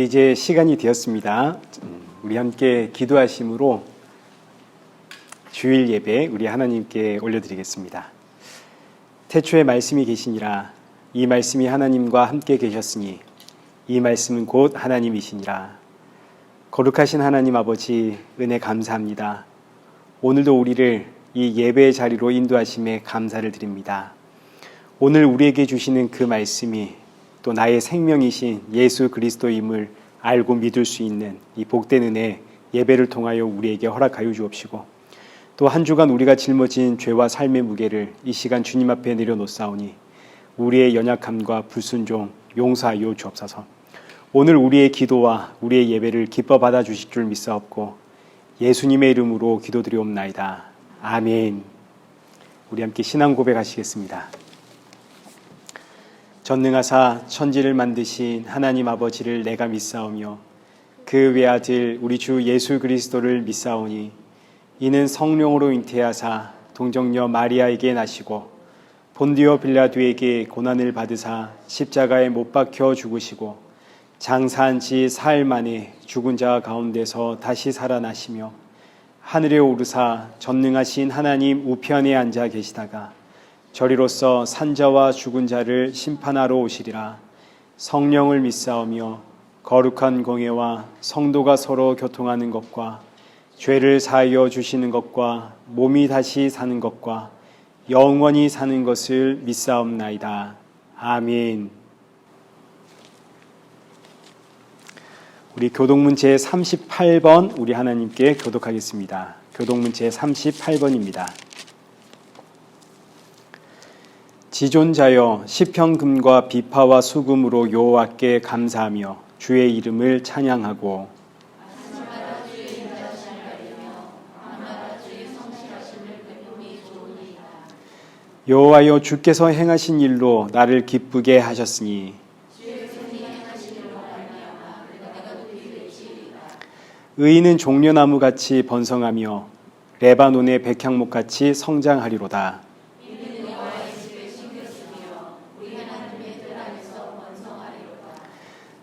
이제 시간이 되었습니다. 우리 함께 기도하심으로 주일 예배 우리 하나님께 올려드리겠습니다. 태초에 말씀이 계시니라. 이 말씀이 하나님과 함께 계셨으니 이 말씀은 곧 하나님이시니라. 거룩하신 하나님 아버지, 은혜 감사합니다. 오늘도 우리를 이 예배의 자리로 인도하심에 감사를 드립니다. 오늘 우리에게 주시는 그 말씀이 또 나의 생명이신 예수 그리스도임을 알고 믿을 수 있는 이 복된 은혜 예배를 통하여 우리에게 허락하여 주옵시고, 또 한 주간 우리가 짊어진 죄와 삶의 무게를 이 시간 주님 앞에 내려놓사오니 우리의 연약함과 불순종 용서하여 주옵소서. 오늘 우리의 기도와 우리의 예배를 기뻐 받아 주실 줄 믿사옵고 예수님의 이름으로 기도드리옵나이다. 아멘. 우리 함께 신앙 고백하시겠습니다. 전능하사 천지를 만드신 하나님 아버지를 내가 믿사오며 그 외아들 우리 주 예수 그리스도를 믿사오니 이는 성령으로 잉태하사 동정녀 마리아에게 나시고 본디오 빌라도에게 고난을 받으사 십자가에 못 박혀 죽으시고 장사한 지 사흘 만에 죽은 자 가운데서 다시 살아나시며 하늘에 오르사 전능하신 하나님 우편에 앉아 계시다가 저리로서 산자와 죽은 자를 심판하러 오시리라. 성령을 믿사오며 거룩한 공예와 성도가 서로 교통하는 것과 죄를 사하여 주시는 것과 몸이 다시 사는 것과 영원히 사는 것을 믿사옵나이다. 아멘. 우리 교독문 제38번 우리 하나님께 교독하겠습니다. 교독문 제38번입니다. 지존자여 시편금과 비파와 수금으로 여호와께 감사하며 주의 이름을 찬양하고 여호와여 주께서 행하신 일로 나를 기쁘게 하셨으니 의인은 종려나무같이 번성하며 레바논의 백향목같이 성장하리로다.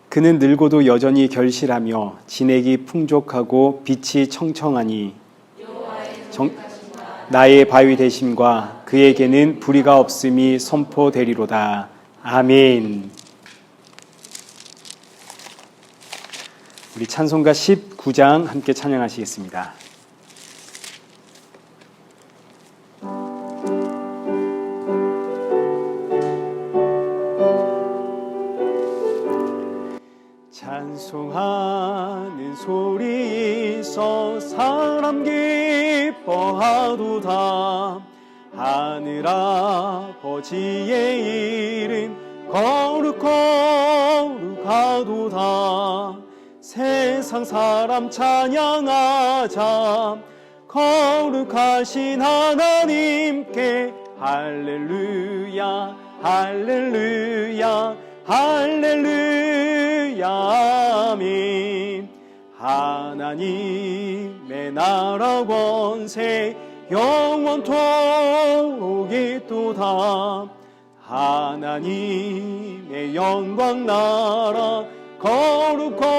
그는 늙어도 여전히 결실하며 진액이 풍족하고 빛이 청청하니 나의 바위 되심과 그에게는 불의가 없음이 선포되리로다. 아멘. 우리 찬송가 19장 함께 찬양하시겠습니다. 찬송하는 소리 있어 사람 기뻐하도다. 하늘 아버지의 이름 거룩하도다. 세상 사람 찬양하자. 거룩하신 하나님께 할렐루야 할렐루야 할렐루야 아멘. 하나님의 나라 권세 영원토록 있도다. 하나님의 영광 나라 거룩하도다.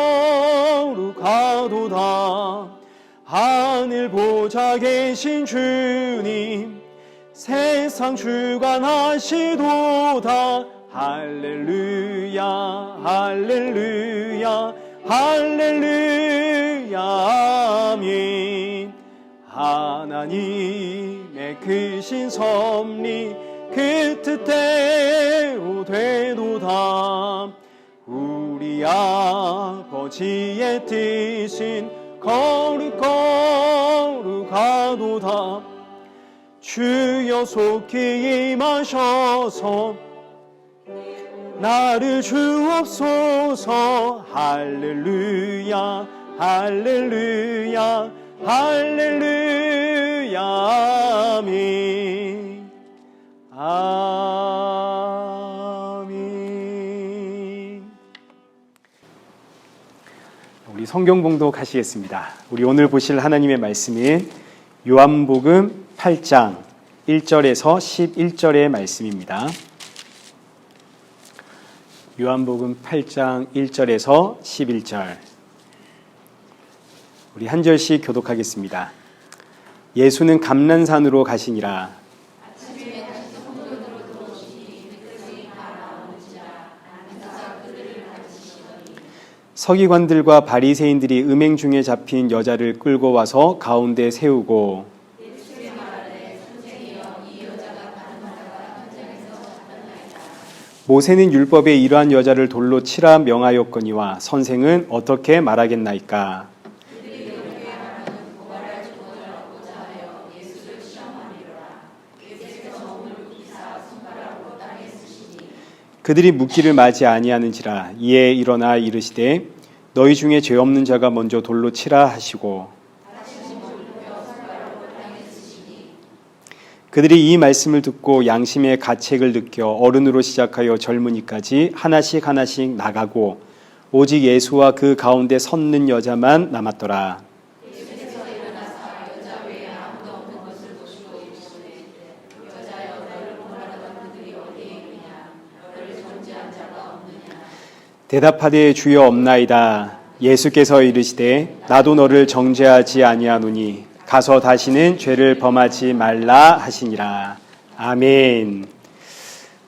하늘 보좌 계신 주님 세상 주관하시도다. 할렐루야 할렐루야 할렐루야 아멘. 하나님의 크신 섭리 그 뜻대로 되도다. 우리 아버지의 뜻은 거룩하도다. 주여 속히 임하셔서 나를 주옵소서. 할렐루야 할렐루야 할렐루야 아멘. 아멘. 우리 성경 봉독하시겠습니다. 우리 오늘 보실 하나님의 말씀은 요한복음 8장 1절에서 11절의 말씀입니다. 요한복음 8장 1절에서 11절. 우리 한 절씩 교독하겠습니다. 예수는 감난산으로 가시니라. 서기관들과 바리새인들이 음행 중에 잡힌 여자를 끌고 와서 가운데 세우고 모세는 율법에 이러한 여자를 돌로 치라 명하였거니와 선생은 어떻게 말하겠나이까? 그들이 묻기를 마지 아니하는지라. 이에 일어나 이르시되 너희 중에 죄 없는 자가 먼저 돌로 치라 하시고 그들이 이 말씀을 듣고 양심의 가책을 느껴 어른으로 시작하여 젊은이까지 하나씩 나가고 오직 예수와 그 가운데 섰는 여자만 남았더라. 대답하되 주여 없나이다. 예수께서 이르시되 나도 너를 정죄하지 아니하노니 가서 다시는 죄를 범하지 말라 하시니라. 아멘.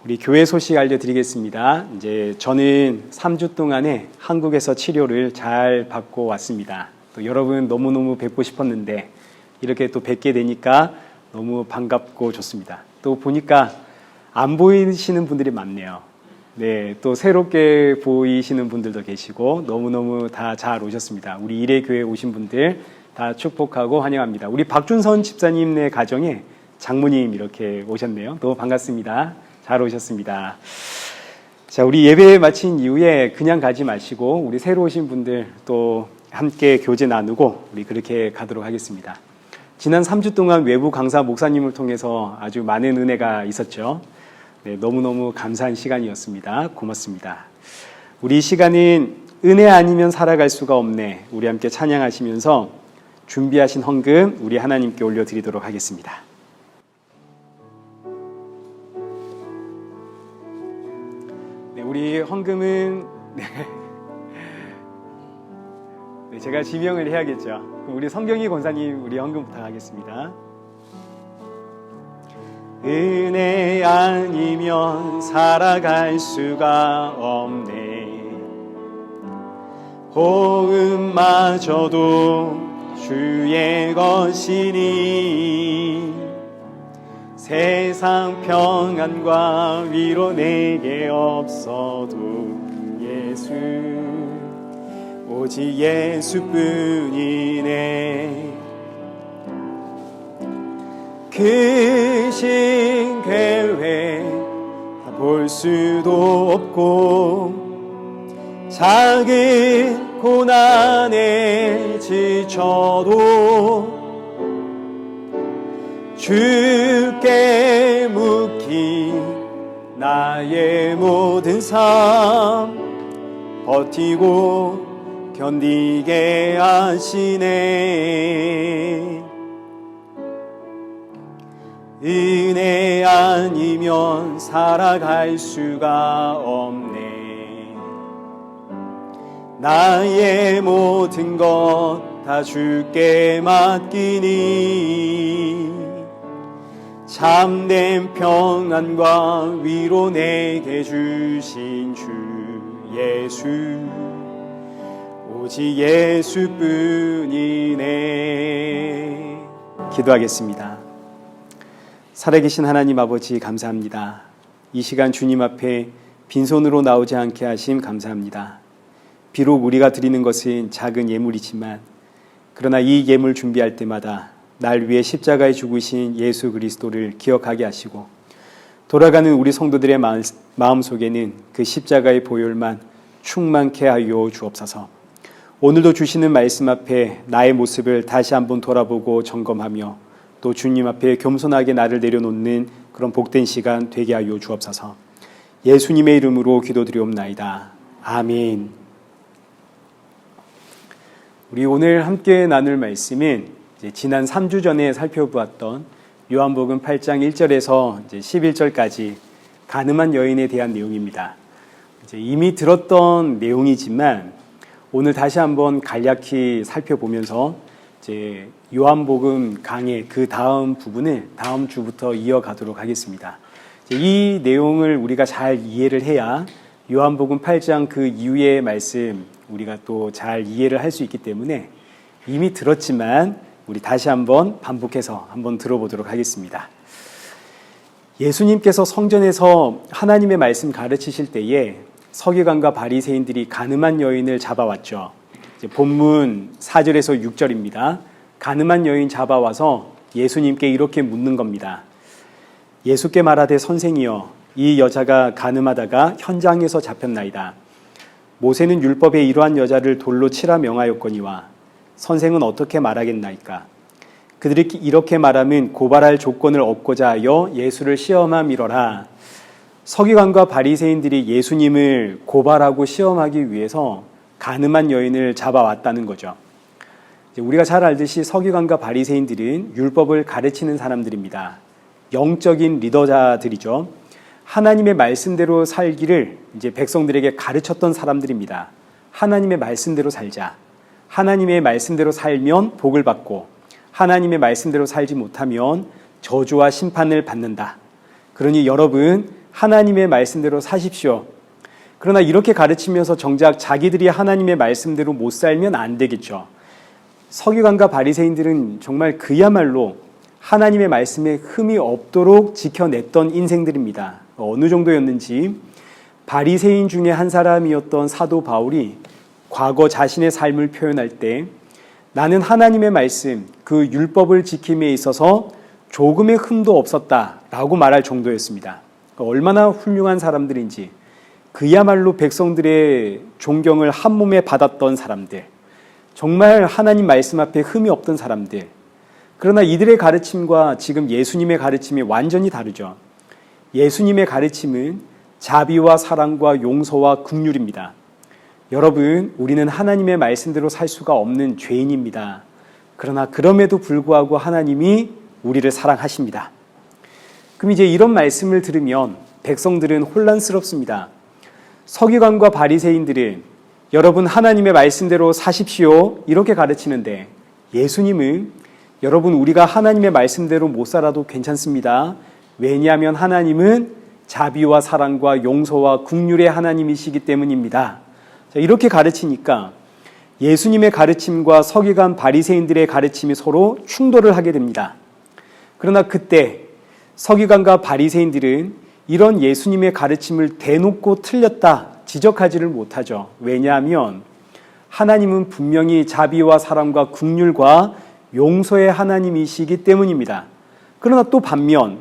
우리 교회 소식 알려드리겠습니다. 이제 저는 3주 동안에 한국에서 치료를 잘 받고 왔습니다. 또 여러분 너무너무 뵙고 싶었는데 이렇게 또 뵙게 되니까 너무 반갑고 좋습니다. 또 보니까 안 보이시는 분들이 많네요. 네, 또 새롭게 보이시는 분들도 계시고 너무너무 다 잘 오셨습니다. 우리 일회교회 오신 분들 다 축복하고 환영합니다. 우리 박준선 집사님네 가정에 장모님 이렇게 오셨네요. 너무 반갑습니다. 잘 오셨습니다. 자, 우리 예배 마친 이후에 그냥 가지 마시고 우리 새로 오신 분들 또 함께 교제 나누고 우리 그렇게 가도록 하겠습니다. 지난 3주 동안 외부 강사 목사님을 통해서 아주 많은 은혜가 있었죠. 네, 너무너무 감사한 시간이었습니다. 고맙습니다. 우리 시간은 은혜 아니면 살아갈 수가 없네. 우리 함께 찬양하시면서 준비하신 헌금 우리 하나님께 올려드리도록 하겠습니다. 네, 우리 헌금은 네, 제가 지명을 해야겠죠. 그럼 우리 성경희 권사님 우리 헌금 부탁하겠습니다. 은혜 아니면 살아갈 수가 없네. 호흡마저도 주의 것이니 세상 평안과 위로 내게 없어도 예수 오직 예수뿐이네. 크신 계획 볼 수도 없고 작은 고난에 지쳐도 주께 묻기 나의 모든 삶 버티고 견디게 하시네. 은혜 아니면 살아갈 수가 없네. 나의 모든 것 다 주께 맡기니 참된 평안과 위로 내게 주신 주 예수 오직 예수뿐이네. 기도하겠습니다. 살아계신 하나님 아버지 감사합니다. 이 시간 주님 앞에 빈손으로 나오지 않게 하심 감사합니다. 비록 우리가 드리는 것은 작은 예물이지만 그러나 이 예물 준비할 때마다 날 위해 십자가에 죽으신 예수 그리스도를 기억하게 하시고 돌아가는 우리 성도들의 마음속에는 그 십자가의 보혈만 충만케 하여 주옵소서. 오늘도 주시는 말씀 앞에 나의 모습을 다시 한번 돌아보고 점검하며 또 주님 앞에 겸손하게 나를 내려놓는 그런 복된 시간 되게 하여 주옵소서. 예수님의 이름으로 기도드리옵나이다. 아멘. 우리 오늘 함께 나눌 말씀은 지난 3주 전에 살펴보았던 요한복음 8장 1절에서 11절까지 가늠한 여인에 대한 내용입니다. 이제 이미 들었던 내용이지만 오늘 다시 한번 간략히 살펴보면서 이제 요한복음 강의 그 다음 부분을 다음 주부터 이어가도록 하겠습니다. 이 내용을 우리가 잘 이해를 해야 요한복음 8장 그 이후의 말씀 우리가 또 잘 이해를 할 수 있기 때문에 이미 들었지만 우리 다시 한번 반복해서 한번 들어보도록 하겠습니다. 예수님께서 성전에서 하나님의 말씀 가르치실 때에 서기관과 바리새인들이 가늠한 여인을 잡아왔죠. 본문 4절에서 6절입니다. 가늠한 여인 잡아와서 예수님께 이렇게 묻는 겁니다. 예수께 말하되 선생이여 이 여자가 가늠하다가 현장에서 잡혔나이다. 모세는 율법에 이러한 여자를 돌로 치라 명하였거니와 선생은 어떻게 말하겠나이까? 그들이 이렇게 말하면 고발할 조건을 얻고자 하여 예수를 시험함이러라. 서기관과 바리새인들이 예수님을 고발하고 시험하기 위해서 가늠한 여인을 잡아왔다는 거죠. 우리가 잘 알듯이 서기관과 바리새인들은 율법을 가르치는 사람들입니다. 영적인 리더자들이죠. 하나님의 말씀대로 살기를 이제 백성들에게 가르쳤던 사람들입니다. 하나님의 말씀대로 살자. 하나님의 말씀대로 살면 복을 받고 하나님의 말씀대로 살지 못하면 저주와 심판을 받는다. 그러니 여러분 하나님의 말씀대로 사십시오. 그러나 이렇게 가르치면서 정작 자기들이 하나님의 말씀대로 못 살면 안 되겠죠. 서기관과 바리새인들은 정말 그야말로 하나님의 말씀에 흠이 없도록 지켜냈던 인생들입니다. 어느 정도였는지 바리새인 중에 한 사람이었던 사도 바울이 과거 자신의 삶을 표현할 때 나는 하나님의 말씀, 그 율법을 지킴에 있어서 조금의 흠도 없었다라고 말할 정도였습니다. 얼마나 훌륭한 사람들인지 그야말로 백성들의 존경을 한 몸에 받았던 사람들, 정말 하나님 말씀 앞에 흠이 없던 사람들. 그러나 이들의 가르침과 지금 예수님의 가르침이 완전히 다르죠. 예수님의 가르침은 자비와 사랑과 용서와 긍휼입니다. 여러분, 우리는 하나님의 말씀대로 살 수가 없는 죄인입니다. 그러나 그럼에도 불구하고 하나님이 우리를 사랑하십니다. 그럼 이제 이런 말씀을 들으면 백성들은 혼란스럽습니다. 서기관과 바리새인들은 여러분 하나님의 말씀대로 사십시오 이렇게 가르치는데 예수님은 여러분 우리가 하나님의 말씀대로 못 살아도 괜찮습니다. 왜냐하면 하나님은 자비와 사랑과 용서와 긍휼의 하나님이시기 때문입니다. 자, 이렇게 가르치니까 예수님의 가르침과 서기관 바리새인들의 가르침이 서로 충돌을 하게 됩니다. 그러나 그때 서기관과 바리새인들은 이런 예수님의 가르침을 대놓고 틀렸다 지적하지를 못하죠. 왜냐하면 하나님은 분명히 자비와 사랑과 긍휼과 용서의 하나님이시기 때문입니다. 그러나 또 반면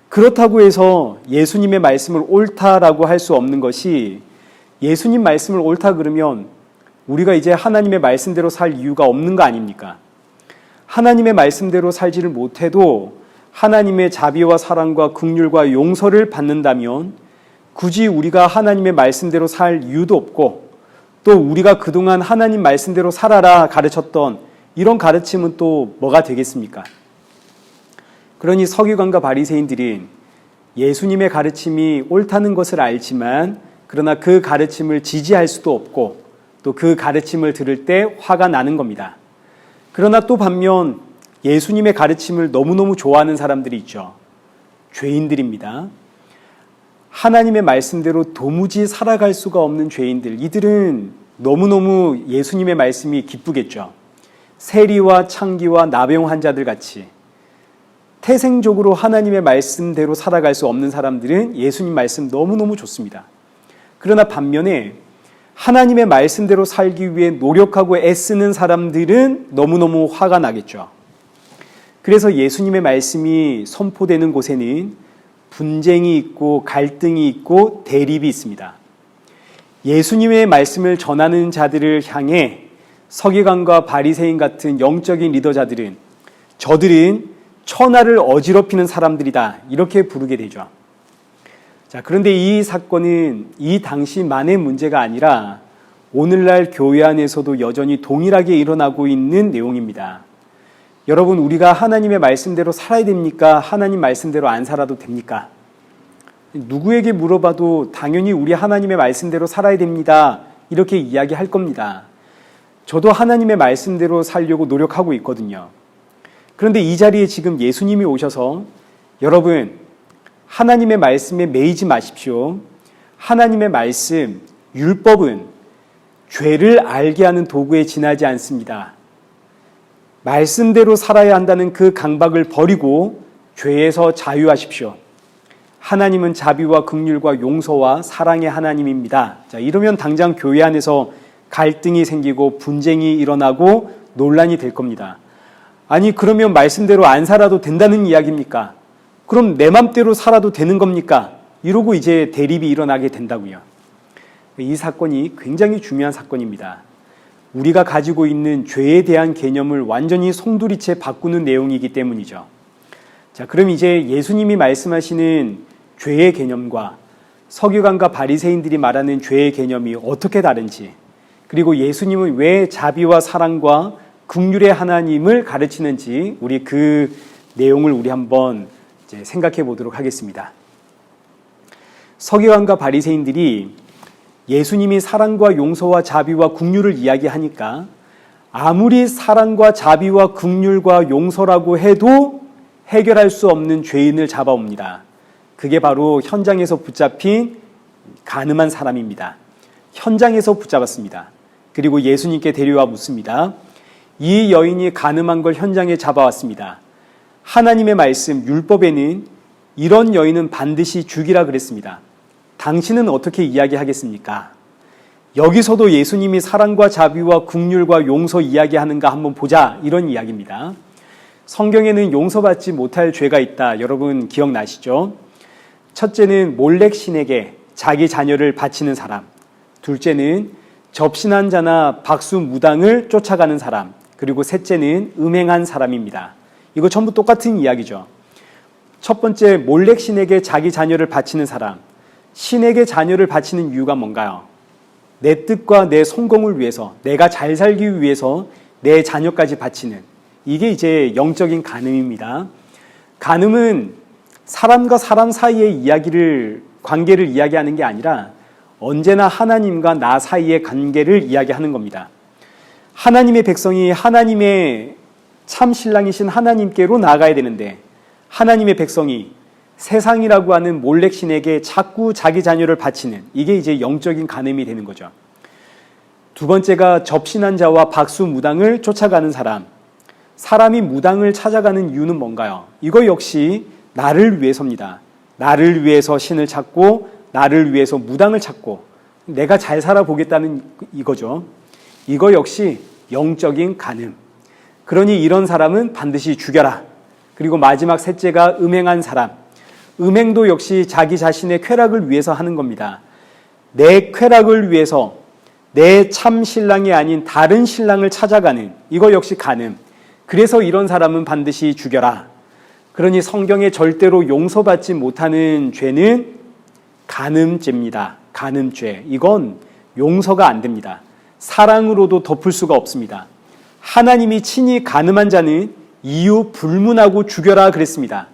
그렇다고 해서 예수님의 말씀을 옳다라고 할 수 없는 것이 예수님 말씀을 옳다 그러면 우리가 이제 하나님의 말씀대로 살 이유가 없는 거 아닙니까? 하나님의 말씀대로 살지를 못해도 하나님의 자비와 사랑과 긍휼과 용서를 받는다면 굳이 우리가 하나님의 말씀대로 살 이유도 없고 또 우리가 그동안 하나님 말씀대로 살아라 가르쳤던 이런 가르침은 또 뭐가 되겠습니까? 그러니 서기관과 바리새인들은 예수님의 가르침이 옳다는 것을 알지만 그러나 그 가르침을 지지할 수도 없고 또 그 가르침을 들을 때 화가 나는 겁니다. 그러나 또 반면 예수님의 가르침을 너무너무 좋아하는 사람들이 있죠. 죄인들입니다. 하나님의 말씀대로 도무지 살아갈 수가 없는 죄인들, 이들은 너무너무 예수님의 말씀이 기쁘겠죠. 세리와 창기와 나병 환자들 같이 태생적으로 하나님의 말씀대로 살아갈 수 없는 사람들은 예수님 말씀 너무너무 좋습니다. 그러나 반면에 하나님의 말씀대로 살기 위해 노력하고 애쓰는 사람들은 너무너무 화가 나겠죠. 그래서 예수님의 말씀이 선포되는 곳에는 분쟁이 있고 갈등이 있고 대립이 있습니다. 예수님의 말씀을 전하는 자들을 향해 서기관과 바리새인 같은 영적인 리더자들은 저들은 천하를 어지럽히는 사람들이다 이렇게 부르게 되죠. 자, 그런데 이 사건은 이 당시만의 문제가 아니라 오늘날 교회 안에서도 여전히 동일하게 일어나고 있는 내용입니다. 여러분, 우리가 하나님의 말씀대로 살아야 됩니까? 하나님 말씀대로 안 살아도 됩니까? 누구에게 물어봐도 당연히 우리 하나님의 말씀대로 살아야 됩니다. 이렇게 이야기할 겁니다. 저도 하나님의 말씀대로 살려고 노력하고 있거든요. 그런데 이 자리에 지금 예수님이 오셔서 여러분, 하나님의 말씀에 매이지 마십시오. 하나님의 말씀, 율법은 죄를 알게 하는 도구에 지나지 않습니다. 말씀대로 살아야 한다는 그 강박을 버리고 죄에서 자유하십시오. 하나님은 자비와 긍휼과 용서와 사랑의 하나님입니다. 자, 이러면 당장 교회 안에서 갈등이 생기고 분쟁이 일어나고 논란이 될 겁니다. 아니, 그러면 말씀대로 안 살아도 된다는 이야기입니까? 그럼 내 맘대로 살아도 되는 겁니까? 이러고 이제 대립이 일어나게 된다고요. 이 사건이 굉장히 중요한 사건입니다. 우리가 가지고 있는 죄에 대한 개념을 완전히 송두리째 바꾸는 내용이기 때문이죠. 자, 그럼 이제 예수님이 말씀하시는 죄의 개념과 서기관과 바리새인들이 말하는 죄의 개념이 어떻게 다른지, 그리고 예수님은 왜 자비와 사랑과 긍휼의 하나님을 가르치는지 우리 그 내용을 우리 한번 이제 생각해 보도록 하겠습니다. 서기관과 바리새인들이 예수님이 사랑과 용서와 자비와 긍휼을 이야기하니까 아무리 사랑과 자비와 긍휼과 용서라고 해도 해결할 수 없는 죄인을 잡아옵니다. 그게 바로 현장에서 붙잡힌 가늠한 사람입니다. 현장에서 붙잡았습니다. 그리고 예수님께 데려와 묻습니다. 이 여인이 가늠한 걸 현장에 잡아왔습니다. 하나님의 말씀 율법에는 이런 여인은 반드시 죽이라 그랬습니다. 당신은 어떻게 이야기하겠습니까? 여기서도 예수님이 사랑과 자비와 긍휼과 용서 이야기하는가 한번 보자, 이런 이야기입니다. 성경에는 용서받지 못할 죄가 있다. 여러분 기억나시죠? 첫째는 몰렉 신에게 자기 자녀를 바치는 사람, 둘째는 접신한 자나 박수 무당을 쫓아가는 사람, 그리고 셋째는 음행한 사람입니다. 이거 전부 똑같은 이야기죠. 첫 번째, 몰렉 신에게 자기 자녀를 바치는 사람. 신에게 자녀를 바치는 이유가 뭔가요? 내 뜻과 내 성공을 위해서, 내가 잘 살기 위해서 내 자녀까지 바치는, 이게 이제 영적인 간음입니다. 간음은 사람과 사람 사이의 관계를 이야기하는 게 아니라 언제나 하나님과 나 사이의 관계를 이야기하는 겁니다. 하나님의 백성이 하나님의 참 신랑이신 하나님께로 나아가야 되는데 하나님의 백성이 세상이라고 하는 몰렉 신에게 자꾸 자기 자녀를 바치는, 이게 이제 영적인 간음이 되는 거죠. 두 번째가 접신한 자와 박수 무당을 쫓아가는 사람. 사람이 무당을 찾아가는 이유는 뭔가요? 이거 역시 나를 위해서입니다. 나를 위해서 신을 찾고 나를 위해서 무당을 찾고 내가 잘 살아보겠다는 이거죠. 이거 역시 영적인 간음. 그러니 이런 사람은 반드시 죽여라. 그리고 마지막 셋째가 음행한 사람. 음행도 역시 자기 자신의 쾌락을 위해서 하는 겁니다. 내 쾌락을 위해서 내 참 신랑이 아닌 다른 신랑을 찾아가는, 이거 역시 간음. 그래서 이런 사람은 반드시 죽여라. 그러니 성경에 절대로 용서받지 못하는 죄는 간음죄입니다. 간음죄. 이건 용서가 안 됩니다. 사랑으로도 덮을 수가 없습니다. 하나님이 친히 간음한 자는 이유 불문하고 죽여라 그랬습니다.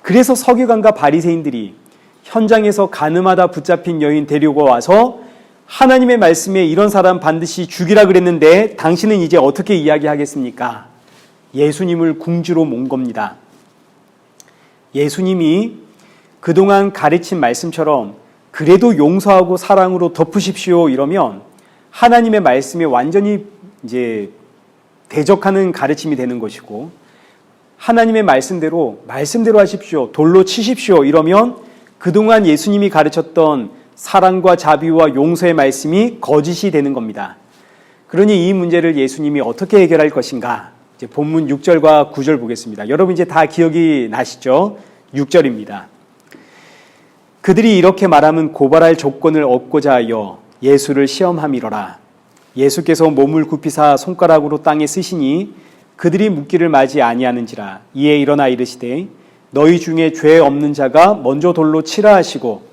그래서 서기관과 바리새인들이 현장에서 간음하다 붙잡힌 여인 데리고 와서 하나님의 말씀에 이런 사람 반드시 죽이라 그랬는데 당신은 이제 어떻게 이야기하겠습니까? 예수님을 궁지로 몬 겁니다. 예수님이 그동안 가르친 말씀처럼 그래도 용서하고 사랑으로 덮으십시오 이러면 하나님의 말씀에 완전히 이제 대적하는 가르침이 되는 것이고, 하나님의 말씀대로 하십시오, 돌로 치십시오 이러면 그동안 예수님이 가르쳤던 사랑과 자비와 용서의 말씀이 거짓이 되는 겁니다. 그러니 이 문제를 예수님이 어떻게 해결할 것인가? 이제 본문 6절과 9절 보겠습니다. 여러분 이제 다 기억이 나시죠? 6절입니다. 그들이 이렇게 말하면 고발할 조건을 얻고자 하여 예수를 시험함이로라. 예수께서 몸을 굽히사 손가락으로 땅에 쓰시니 그들이 묻기를 마지 아니하는지라. 이에 일어나 이르시되 너희 중에 죄 없는 자가 먼저 돌로 치라 하시고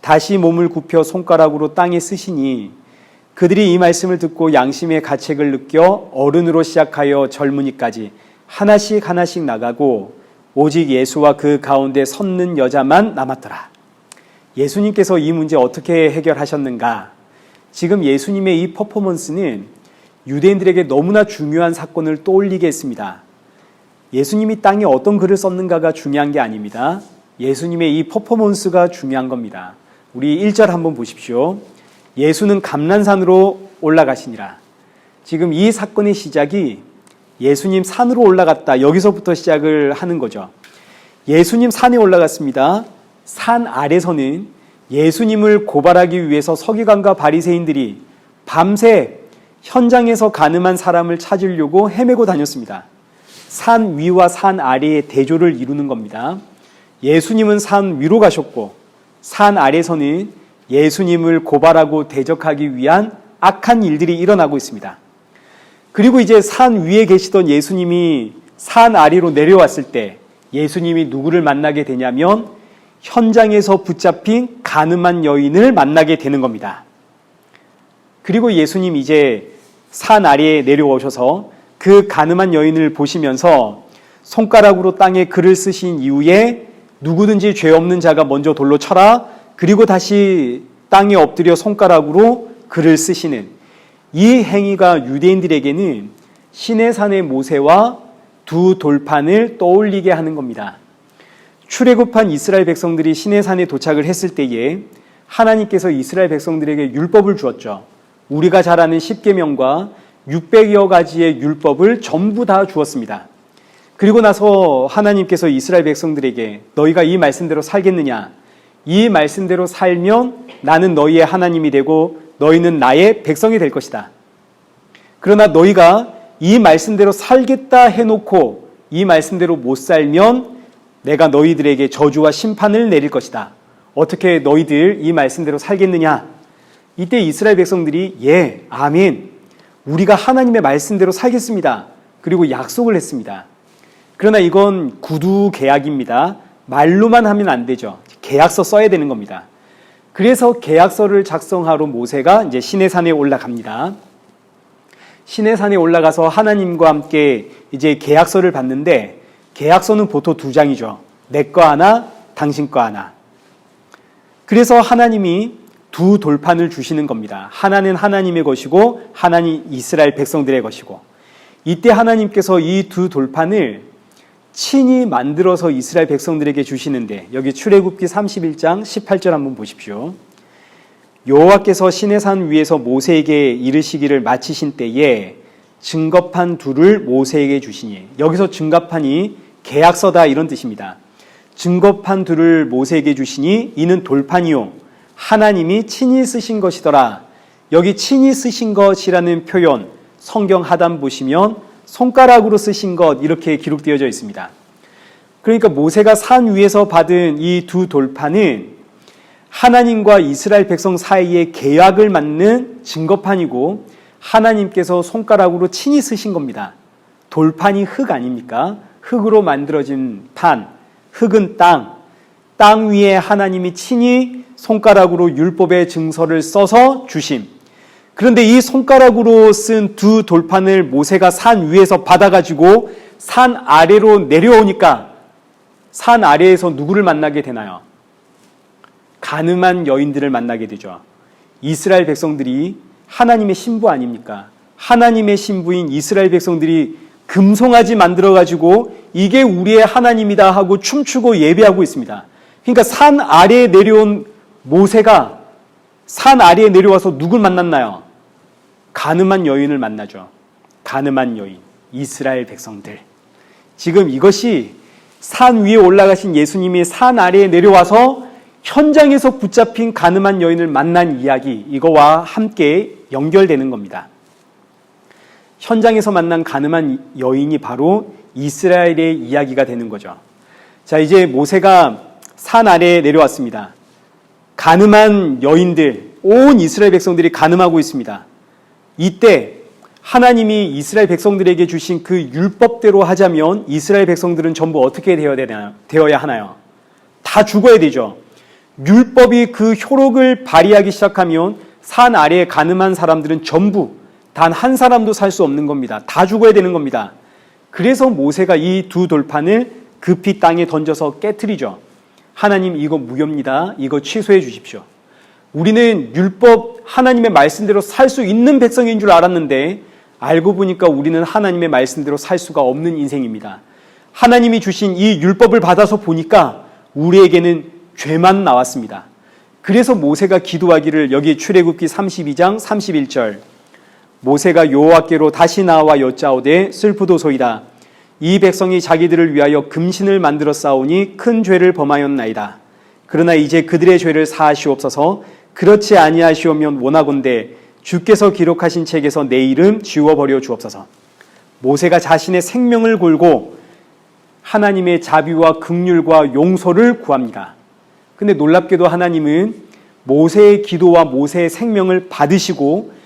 다시 몸을 굽혀 손가락으로 땅에 쓰시니 그들이 이 말씀을 듣고 양심의 가책을 느껴 어른으로 시작하여 젊은이까지 하나씩 나가고 오직 예수와 그 가운데 섰는 여자만 남았더라. 예수님께서 이 문제 어떻게 해결하셨는가? 지금 예수님의 이 퍼포먼스는 유대인들에게 너무나 중요한 사건을 떠올리게 했습니다. 예수님이 땅에 어떤 글을 썼는가가 중요한 게 아닙니다. 예수님의 이 퍼포먼스가 중요한 겁니다. 우리 1절 한번 보십시오. 예수는 감난산으로 올라가시니라. 지금 이 사건의 시작이 예수님 산으로 올라갔다. 여기서부터 시작을 하는 거죠. 예수님 산에 올라갔습니다. 산 아래서는 예수님을 고발하기 위해서 서기관과 바리새인들이 밤새 현장에서 가늠한 사람을 찾으려고 헤매고 다녔습니다. 산 위와 산 아래의 대조를 이루는 겁니다. 예수님은 산 위로 가셨고 산 아래서는 예수님을 고발하고 대적하기 위한 악한 일들이 일어나고 있습니다. 그리고 이제 산 위에 계시던 예수님이 산 아래로 내려왔을 때 예수님이 누구를 만나게 되냐면 현장에서 붙잡힌 가늠한 여인을 만나게 되는 겁니다. 그리고 예수님 이제 산 아래에 내려오셔서 그 가늠한 여인을 보시면서 손가락으로 땅에 글을 쓰신 이후에 누구든지 죄 없는 자가 먼저 돌로 쳐라. 그리고 다시 땅에 엎드려 손가락으로 글을 쓰시는 이 행위가 유대인들에게는 시내산의 모세와 두 돌판을 떠올리게 하는 겁니다. 출애굽한 이스라엘 백성들이 시내산에 도착을 했을 때에 하나님께서 이스라엘 백성들에게 율법을 주었죠. 우리가 잘 아는 10계명과 600여 가지의 율법을 전부 다 주었습니다. 그리고 나서 하나님께서 이스라엘 백성들에게 너희가 이 말씀대로 살겠느냐? 이 말씀대로 살면 나는 너희의 하나님이 되고 너희는 나의 백성이 될 것이다. 그러나 너희가 이 말씀대로 살겠다 해놓고 이 말씀대로 못 살면 내가 너희들에게 저주와 심판을 내릴 것이다. 어떻게 너희들 이 말씀대로 살겠느냐? 이때 이스라엘 백성들이 예, 아멘. 우리가 하나님의 말씀대로 살겠습니다. 그리고 약속을 했습니다. 그러나 이건 구두 계약입니다. 말로만 하면 안 되죠. 계약서 써야 되는 겁니다. 그래서 계약서를 작성하러 모세가 이제 시내산에 올라갑니다. 시내산에 올라가서 하나님과 함께 이제 계약서를 받는데 계약서는 보통 2장이죠. 내 거 하나, 당신 거 하나. 그래서 하나님이 두 돌판을 주시는 겁니다. 하나는 하나님의 것이고 하나는 이스라엘 백성들의 것이고 이때 하나님께서 이 두 돌판을 친히 만들어서 이스라엘 백성들에게 주시는데 여기 출애굽기 31장 18절 한번 보십시오. 여호와께서 시내산 위에서 모세에게 이르시기를 마치신 때에 증거판 둘을 모세에게 주시니 여기서 증거판이 계약서다 이런 뜻입니다. 증거판 둘을 모세에게 주시니 이는 돌판이요 하나님이 친히 쓰신 것이더라. 여기 친히 쓰신 것이라는 표현 성경 하단 보시면 손가락으로 쓰신 것 이렇게 기록되어져 있습니다. 그러니까 모세가 산 위에서 받은 이 두 돌판은 하나님과 이스라엘 백성 사이의 계약을 맞는 증거판이고 하나님께서 손가락으로 친히 쓰신 겁니다. 돌판이 흙 아닙니까? 흙으로 만들어진 판, 흙은 땅 위에 하나님이 친히 손가락으로 율법의 증서를 써서 주심. 그런데 이 손가락으로 쓴 두 돌판을 모세가 산 위에서 받아가지고 산 아래로 내려오니까 산 아래에서 누구를 만나게 되나요? 가늠한 여인들을 만나게 되죠. 이스라엘 백성들이 하나님의 신부 아닙니까? 하나님의 신부인 이스라엘 백성들이 금송아지 만들어가지고 이게 우리의 하나님이다 하고 춤추고 예배하고 있습니다. 그러니까 산 아래에 내려온 모세가 산 아래에 내려와서 누굴 만났나요? 가늠한 여인을 만나죠. 가늠한 여인, 이스라엘 백성들. 지금 이것이 산 위에 올라가신 예수님이 산 아래에 내려와서 현장에서 붙잡힌 가늠한 여인을 만난 이야기, 이거와 함께 연결되는 겁니다. 현장에서 만난 가늠한 여인이 바로 이스라엘의 이야기가 되는 거죠. 자, 이제 모세가 산 아래에 내려왔습니다. 가늠한 여인들, 온 이스라엘 백성들이 가늠하고 있습니다. 이때 하나님이 이스라엘 백성들에게 주신 그 율법대로 하자면 이스라엘 백성들은 전부 어떻게 되어야 하나요? 다 죽어야 되죠. 율법이 그 효력을 발휘하기 시작하면 산 아래에 가늠한 사람들은 전부 단 한 사람도 살 수 없는 겁니다. 다 죽어야 되는 겁니다. 그래서 모세가 이 두 돌판을 급히 땅에 던져서 깨트리죠. 하나님 이거 무효입니다. 이거 취소해 주십시오. 우리는 율법 하나님의 말씀대로 살 수 있는 백성인 줄 알았는데 알고 보니까 우리는 하나님의 말씀대로 살 수가 없는 인생입니다. 하나님이 주신 이 율법을 받아서 보니까 우리에게는 죄만 나왔습니다. 그래서 모세가 기도하기를 여기 출애굽기 32장 31절 모세가 여호와께로 다시 나와 여짜오되 슬프도소이다. 이 백성이 자기들을 위하여 금신을 만들어 싸우니 큰 죄를 범하였나이다. 그러나 이제 그들의 죄를 사하시옵소서. 그렇지 아니하시오면 원하건대 주께서 기록하신 책에서 내 이름 지워버려 주옵소서. 모세가 자신의 생명을 걸고 하나님의 자비와 긍휼과 용서를 구합니다. 근데 놀랍게도 하나님은 모세의 기도와 모세의 생명을 받으시고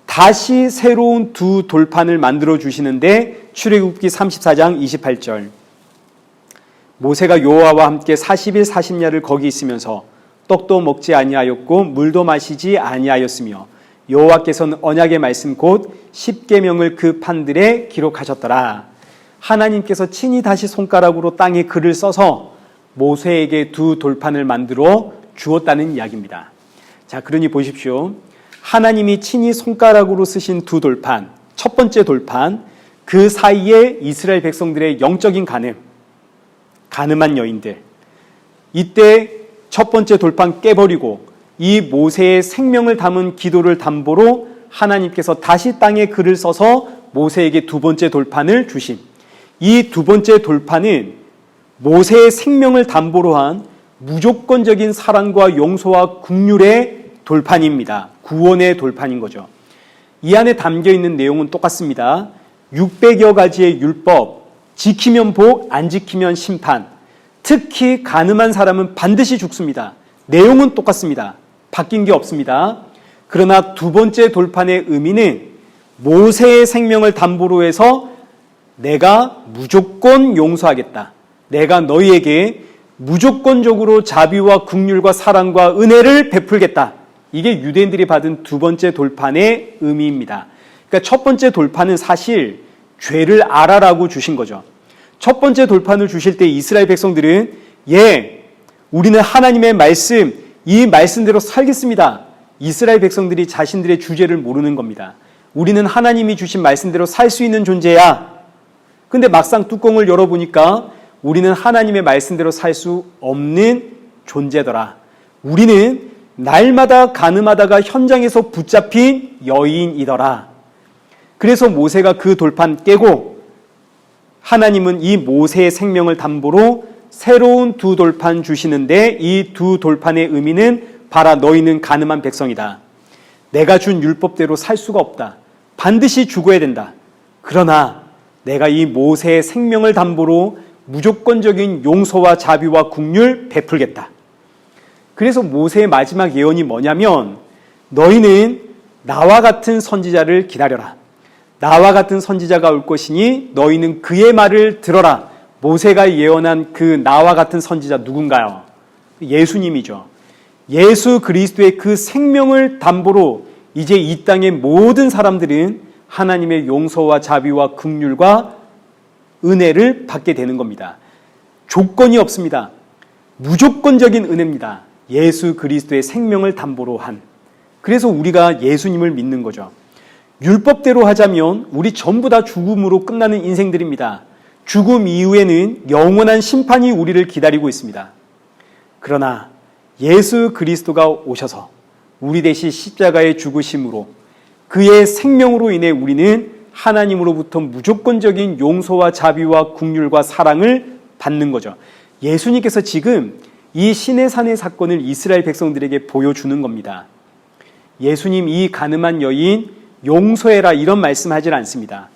다시 새로운 두 돌판을 만들어 주시는데 출애굽기 34장 28절 모세가 여호와와 함께 40일 40야를 거기 있으면서 떡도 먹지 아니하였고 물도 마시지 아니하였으며 여호와께서는 언약의 말씀 곧 십계명을 그 판들에 기록하셨더라. 하나님께서 친히 다시 손가락으로 땅에 글을 써서 모세에게 두 돌판을 만들어 주었다는 이야기입니다. 자, 그러니 보십시오. 하나님이 친히 손가락으로 쓰신 두 돌판, 첫 번째 돌판, 그 사이에 이스라엘 백성들의 영적인 가늠한 여인들, 이때 첫 번째 돌판 깨버리고 이 모세의 생명을 담은 기도를 담보로 하나님께서 다시 땅에 글을 써서 모세에게 두 번째 돌판을 주신 이 두 번째 돌판은 모세의 생명을 담보로 한 무조건적인 사랑과 용서와 긍휼의 돌판입니다. 구원의 돌판인 거죠. 이 안에 담겨 있는 내용은 똑같습니다. 600여 가지의 율법, 지키면 복, 안 지키면 심판. 특히 가늠한 사람은 반드시 죽습니다. 내용은 똑같습니다. 바뀐 게 없습니다. 그러나 두 번째 돌판의 의미는 모세의 생명을 담보로 해서 내가 무조건 용서하겠다. 내가 너희에게 무조건적으로 자비와 긍휼과 사랑과 은혜를 베풀겠다. 이게 유대인들이 받은 두 번째 돌판의 의미입니다. 그러니까 첫 번째 돌판은 사실 죄를 알아라고 주신 거죠. 첫 번째 돌판을 주실 때 이스라엘 백성들은 우리는 하나님의 말씀, 이 말씀대로 살겠습니다. 이스라엘 백성들이 자신들의 주제를 모르는 겁니다. 우리는 하나님이 주신 말씀대로 살 수 있는 존재야. 근데 막상 뚜껑을 열어보니까 우리는 하나님의 말씀대로 살 수 없는 존재더라. 우리는 날마다 가늠하다가 현장에서 붙잡힌 여인이더라. 그래서 모세가 그 돌판 깨고 하나님은 이 모세의 생명을 담보로 새로운 두 돌판 주시는데 이 두 돌판의 의미는 봐라 너희는 가늠한 백성이다. 내가 준 율법대로 살 수가 없다. 반드시 죽어야 된다. 그러나 내가 이 모세의 생명을 담보로 무조건적인 용서와 자비와 긍휼 베풀겠다. 그래서 모세의 마지막 예언이 뭐냐면 너희는 나와 같은 선지자를 기다려라. 나와 같은 선지자가 올 것이니 너희는 그의 말을 들어라. 모세가 예언한 그 나와 같은 선지자 누군가요? 예수님이죠. 예수 그리스도의 그 생명을 담보로 이제 이 땅의 모든 사람들은 하나님의 용서와 자비와 긍휼과 은혜를 받게 되는 겁니다. 조건이 없습니다. 무조건적인 은혜입니다. 예수 그리스도의 생명을 담보로 한. 그래서 우리가 예수님을 믿는 거죠. 율법대로 하자면 우리 전부 다 죽음으로 끝나는 인생들입니다. 죽음 이후에는 영원한 심판이 우리를 기다리고 있습니다. 그러나 예수 그리스도가 오셔서 우리 대신 십자가의 죽으심으로 그의 생명으로 인해 우리는 하나님으로부터 무조건적인 용서와 자비와 긍휼과 사랑을 받는 거죠. 예수님께서 지금 이 시내산의 사건을 이스라엘 백성들에게 보여주는 겁니다. 예수님 이 가늠한 여인 용서해라 이런 말씀하지 않습니다.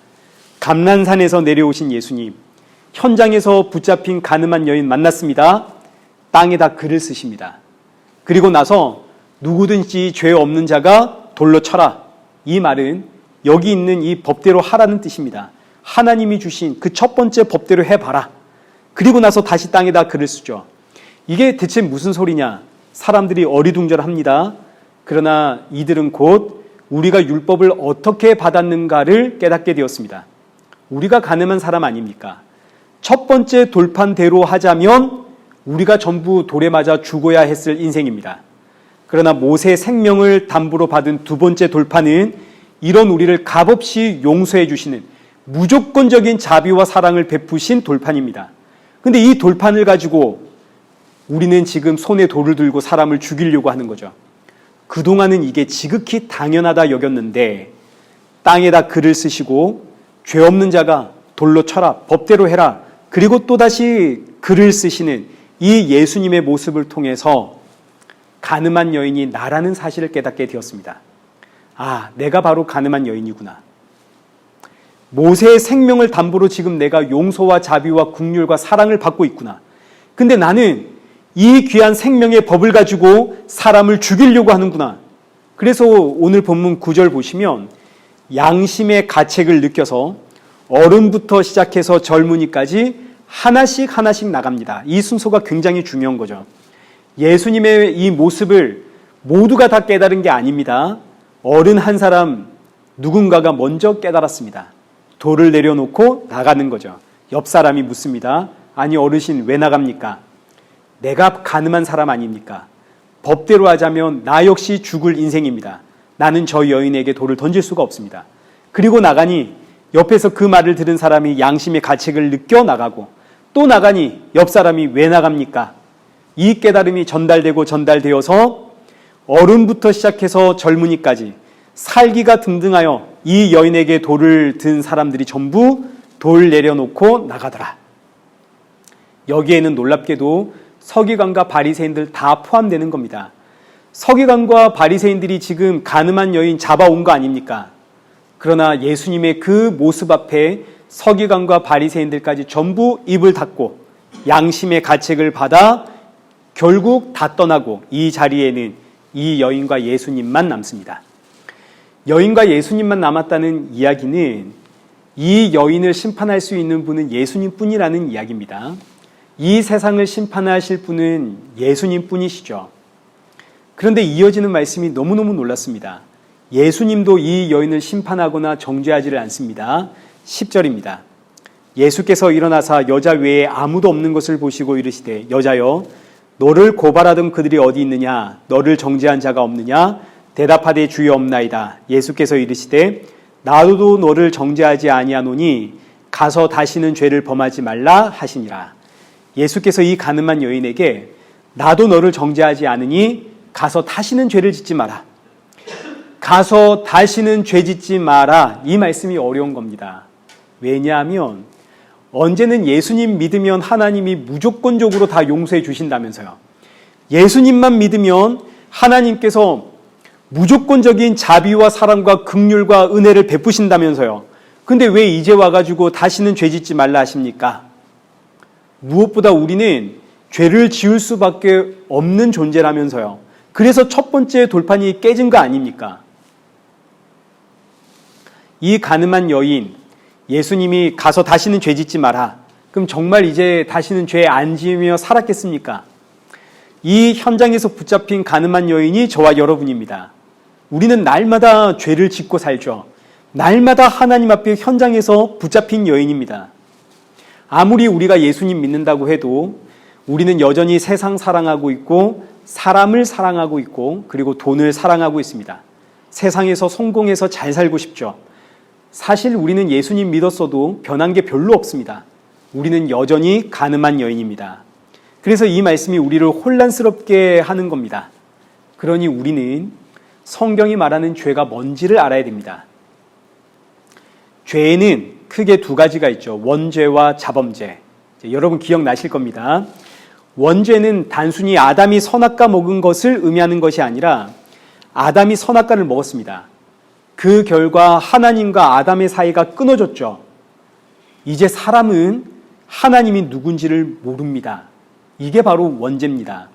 감난산에서 내려오신 예수님 현장에서 붙잡힌 가늠한 여인 만났습니다. 땅에다 글을 쓰십니다. 그리고 나서 누구든지 죄 없는 자가 돌로 쳐라. 이 말은 여기 있는 이 법대로 하라는 뜻입니다. 하나님이 주신 그 첫 번째 법대로 해봐라. 그리고 나서 다시 땅에다 글을 쓰죠. 이게 대체 무슨 소리냐? 사람들이 어리둥절합니다. 그러나 이들은 곧 우리가 율법을 어떻게 받았는가를 깨닫게 되었습니다. 우리가 가늠한 사람 아닙니까? 첫 번째 돌판대로 하자면 우리가 전부 돌에 맞아 죽어야 했을 인생입니다. 그러나 모세의 생명을 담보로 받은 두 번째 돌파는 이런 우리를 값없이 용서해 주시는 무조건적인 자비와 사랑을 베푸신 돌판입니다. 근데 이 돌판을 가지고 우리는 지금 손에 돌을 들고 사람을 죽이려고 하는 거죠. 그동안은 이게 지극히 당연하다 여겼는데 땅에다 글을 쓰시고 죄 없는 자가 돌로 쳐라, 법대로 해라, 그리고 또다시 글을 쓰시는 이 예수님의 모습을 통해서 가늠한 여인이 나라는 사실을 깨닫게 되었습니다. 아, 내가 바로 가늠한 여인이구나. 모세의 생명을 담보로 지금 내가 용서와 자비와 긍휼과 사랑을 받고 있구나. 근데 나는 이 귀한 생명의 법을 가지고 사람을 죽이려고 하는구나. 그래서 오늘 본문 9절 보시면 양심의 가책을 느껴서 어른부터 시작해서 젊은이까지 하나씩 나갑니다. 이 순서가 굉장히 중요한 거죠. 예수님의 이 모습을 모두가 다 깨달은 게 아닙니다. 어른 한 사람 누군가가 먼저 깨달았습니다. 돌을 내려놓고 나가는 거죠. 옆 사람이 묻습니다. 아니 어르신 왜 나갑니까? 내가 가늠한 사람 아닙니까? 법대로 하자면 나 역시 죽을 인생입니다. 나는 저 여인에게 돌을 던질 수가 없습니다. 그리고 나가니 옆에서 그 말을 들은 사람이 양심의 가책을 느껴 나가고 또 나가니 옆 사람이 왜 나갑니까? 이 깨달음이 전달되어서 어른부터 시작해서 젊은이까지 살기가 등등하여 이 여인에게 돌을 든 사람들이 전부 돌 내려놓고 나가더라. 여기에는 놀랍게도 서기관과 바리새인들 다 포함되는 겁니다. 서기관과 바리새인들이 지금 가늠한 여인 잡아온 거 아닙니까? 그러나 예수님의 그 모습 앞에 서기관과 바리새인들까지 전부 입을 닫고 양심의 가책을 받아 결국 다 떠나고 이 자리에는 이 여인과 예수님만 남습니다. 여인과 예수님만 남았다는 이야기는 이 여인을 심판할 수 있는 분은 예수님뿐이라는 이야기입니다. 이 세상을 심판하실 분은 예수님뿐이시죠. 그런데 이어지는 말씀이 너무너무 놀랐습니다. 예수님도 이 여인을 심판하거나 정죄하지를 않습니다. 10절입니다. 예수께서 일어나사 여자 외에 아무도 없는 것을 보시고 이르시되 여자여 너를 고발하던 그들이 어디 있느냐? 너를 정죄한 자가 없느냐? 대답하되 주여 없나이다. 예수께서 이르시되 나도 너를 정죄하지 아니하노니 가서 다시는 죄를 범하지 말라 하시니라. 예수께서 이 가늠한 여인에게 나도 너를 정죄하지 않으니 가서 다시는 죄를 짓지 마라. 가서 다시는 죄 짓지 마라. 이 말씀이 어려운 겁니다. 왜냐하면 언제는 예수님 믿으면 하나님이 무조건적으로 다 용서해 주신다면서요. 예수님만 믿으면 하나님께서 무조건적인 자비와 사랑과 긍휼과 은혜를 베푸신다면서요. 근데 왜 이제 와가지고 다시는 죄 짓지 말라 하십니까? 무엇보다 우리는 죄를 지을 수밖에 없는 존재라면서요. 그래서 첫 번째 돌판이 깨진 거 아닙니까? 이 가늠한 여인, 예수님이 가서 다시는 죄 짓지 마라. 그럼 정말 이제 다시는 죄 안 지으며 살았겠습니까? 이 현장에서 붙잡힌 가늠한 여인이 저와 여러분입니다. 우리는 날마다 죄를 짓고 살죠. 날마다 하나님 앞에 현장에서 붙잡힌 여인입니다. 아무리 우리가 예수님 믿는다고 해도 우리는 여전히 세상 사랑하고 있고 사람을 사랑하고 있고 그리고 돈을 사랑하고 있습니다. 세상에서 성공해서 잘 살고 싶죠. 사실 우리는 예수님 믿었어도 변한 게 별로 없습니다. 우리는 여전히 가늠한 여인입니다. 그래서 이 말씀이 우리를 혼란스럽게 하는 겁니다. 그러니 우리는 성경이 말하는 죄가 뭔지를 알아야 됩니다. 죄에는 크게 두 가지가 있죠. 원죄와 자범죄. 여러분 기억나실 겁니다. 원죄는 단순히 아담이 선악과 먹은 것을 의미하는 것이 아니라 아담이 선악과를 먹었습니다. 그 결과 하나님과 아담의 사이가 끊어졌죠. 이제 사람은 하나님이 누군지를 모릅니다. 이게 바로 원죄입니다.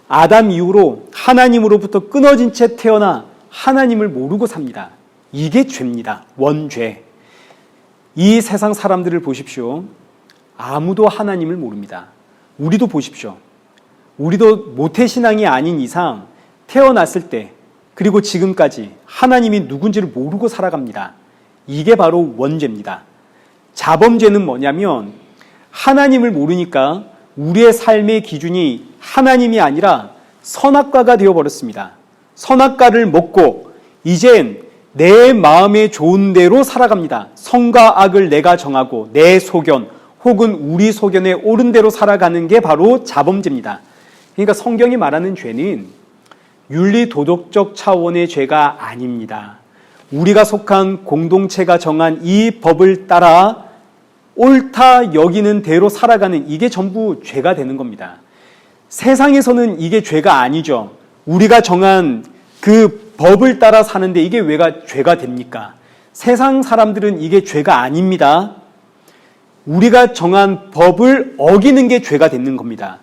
아담 이후로 하나님으로부터 끊어진 채 태어나 하나님을 모르고 삽니다. 이게 죄입니다. 원죄. 이 세상 사람들을 보십시오. 아무도 하나님을 모릅니다. 우리도 보십시오. 우리도 모태신앙이 아닌 이상 태어났을 때 그리고 지금까지 하나님이 누군지를 모르고 살아갑니다. 이게 바로 원죄입니다. 자범죄는 뭐냐면 하나님을 모르니까 우리의 삶의 기준이 하나님이 아니라 선악과가 되어버렸습니다. 선악과를 먹고 이젠 내 마음에 좋은 대로 살아갑니다. 선과 악을 내가 정하고 내 소견 혹은 우리 소견에 옳은 대로 살아가는 게 바로 자범죄입니다. 그러니까 성경이 말하는 죄는 윤리 도덕적 차원의 죄가 아닙니다. 우리가 속한 공동체가 정한 이 법을 따라 옳다 여기는 대로 살아가는 이게 전부 죄가 되는 겁니다. 세상에서는 이게 죄가 아니죠. 우리가 정한 그 법을 따라 사는데 이게 왜 죄가 됩니까? 세상 사람들은 이게 죄가 아닙니다. 우리가 정한 법을 어기는 게 죄가 되는 겁니다.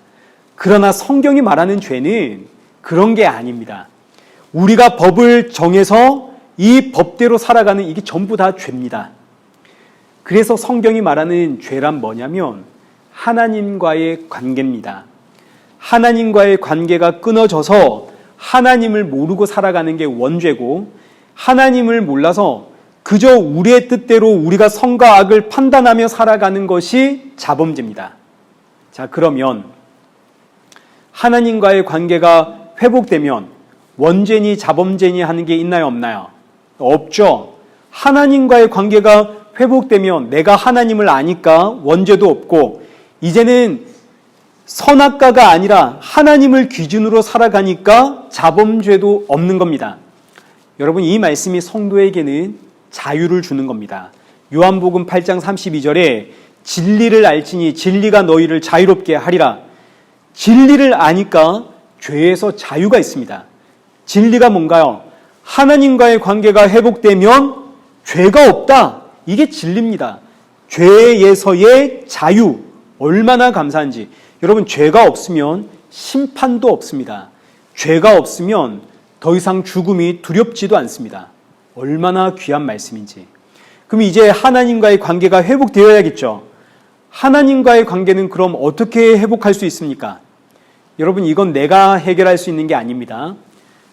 그러나 성경이 말하는 죄는 그런 게 아닙니다. 우리가 법을 정해서 이 법대로 살아가는 이게 전부 다 죄입니다. 그래서 성경이 말하는 죄란 뭐냐면 하나님과의 관계입니다. 하나님과의 관계가 끊어져서 하나님을 모르고 살아가는 게 원죄고, 하나님을 몰라서 그저 우리의 뜻대로 우리가 선과 악을 판단하며 살아가는 것이 자범죄입니다. 자, 그러면 하나님과의 관계가 회복되면 원죄니 자범죄니 하는 게 있나요, 없나요? 없죠. 하나님과의 관계가 회복되면 내가 하나님을 아니까 원죄도 없고, 이제는 선악과가 아니라 하나님을 기준으로 살아가니까 자범죄도 없는 겁니다. 여러분, 이 말씀이 성도에게는 자유를 주는 겁니다. 요한복음 8장 32절에 진리를 알지니 진리가 너희를 자유롭게 하리라. 진리를 아니까 죄에서 자유가 있습니다. 진리가 뭔가요? 하나님과의 관계가 회복되면 죄가 없다. 이게 진리입니다. 죄에서의 자유, 얼마나 감사한지. 여러분, 죄가 없으면 심판도 없습니다. 죄가 없으면 더 이상 죽음이 두렵지도 않습니다. 얼마나 귀한 말씀인지. 그럼 이제 하나님과의 관계가 회복되어야겠죠. 하나님과의 관계는 그럼 어떻게 회복할 수 있습니까? 여러분, 이건 내가 해결할 수 있는 게 아닙니다.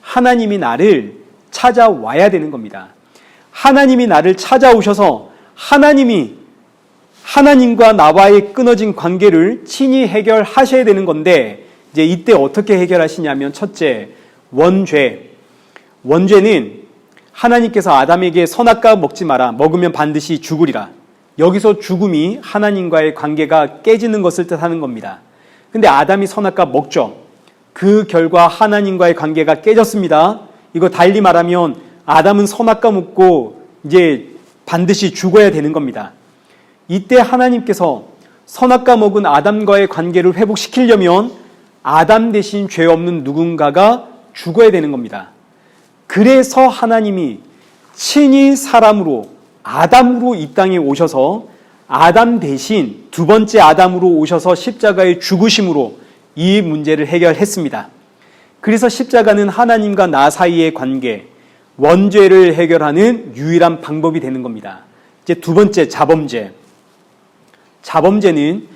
하나님이 나를 찾아와야 되는 겁니다. 하나님이 나를 찾아오셔서 하나님과 나와의 끊어진 관계를 친히 해결하셔야 되는 건데, 이제 이때 어떻게 해결하시냐면, 첫째, 원죄. 원죄는 하나님께서 아담에게 선악과 먹지 마라. 먹으면 반드시 죽으리라. 여기서 죽음이 하나님과의 관계가 깨지는 것을 뜻하는 겁니다. 근데 아담이 선악과 먹죠. 그 결과 하나님과의 관계가 깨졌습니다. 이거 달리 말하면 아담은 선악과 먹고 이제 반드시 죽어야 되는 겁니다. 이때 하나님께서 선악과 먹은 아담과의 관계를 회복시키려면 아담 대신 죄 없는 누군가가 죽어야 되는 겁니다. 그래서 하나님이 친히 사람으로 아담으로 이 땅에 오셔서 아담 대신 두 번째 아담으로 오셔서 십자가의 죽으심으로 이 문제를 해결했습니다. 그래서 십자가는 하나님과 나 사이의 관계, 원죄를 해결하는 유일한 방법이 되는 겁니다. 이제 두 번째, 자범죄. 자범죄는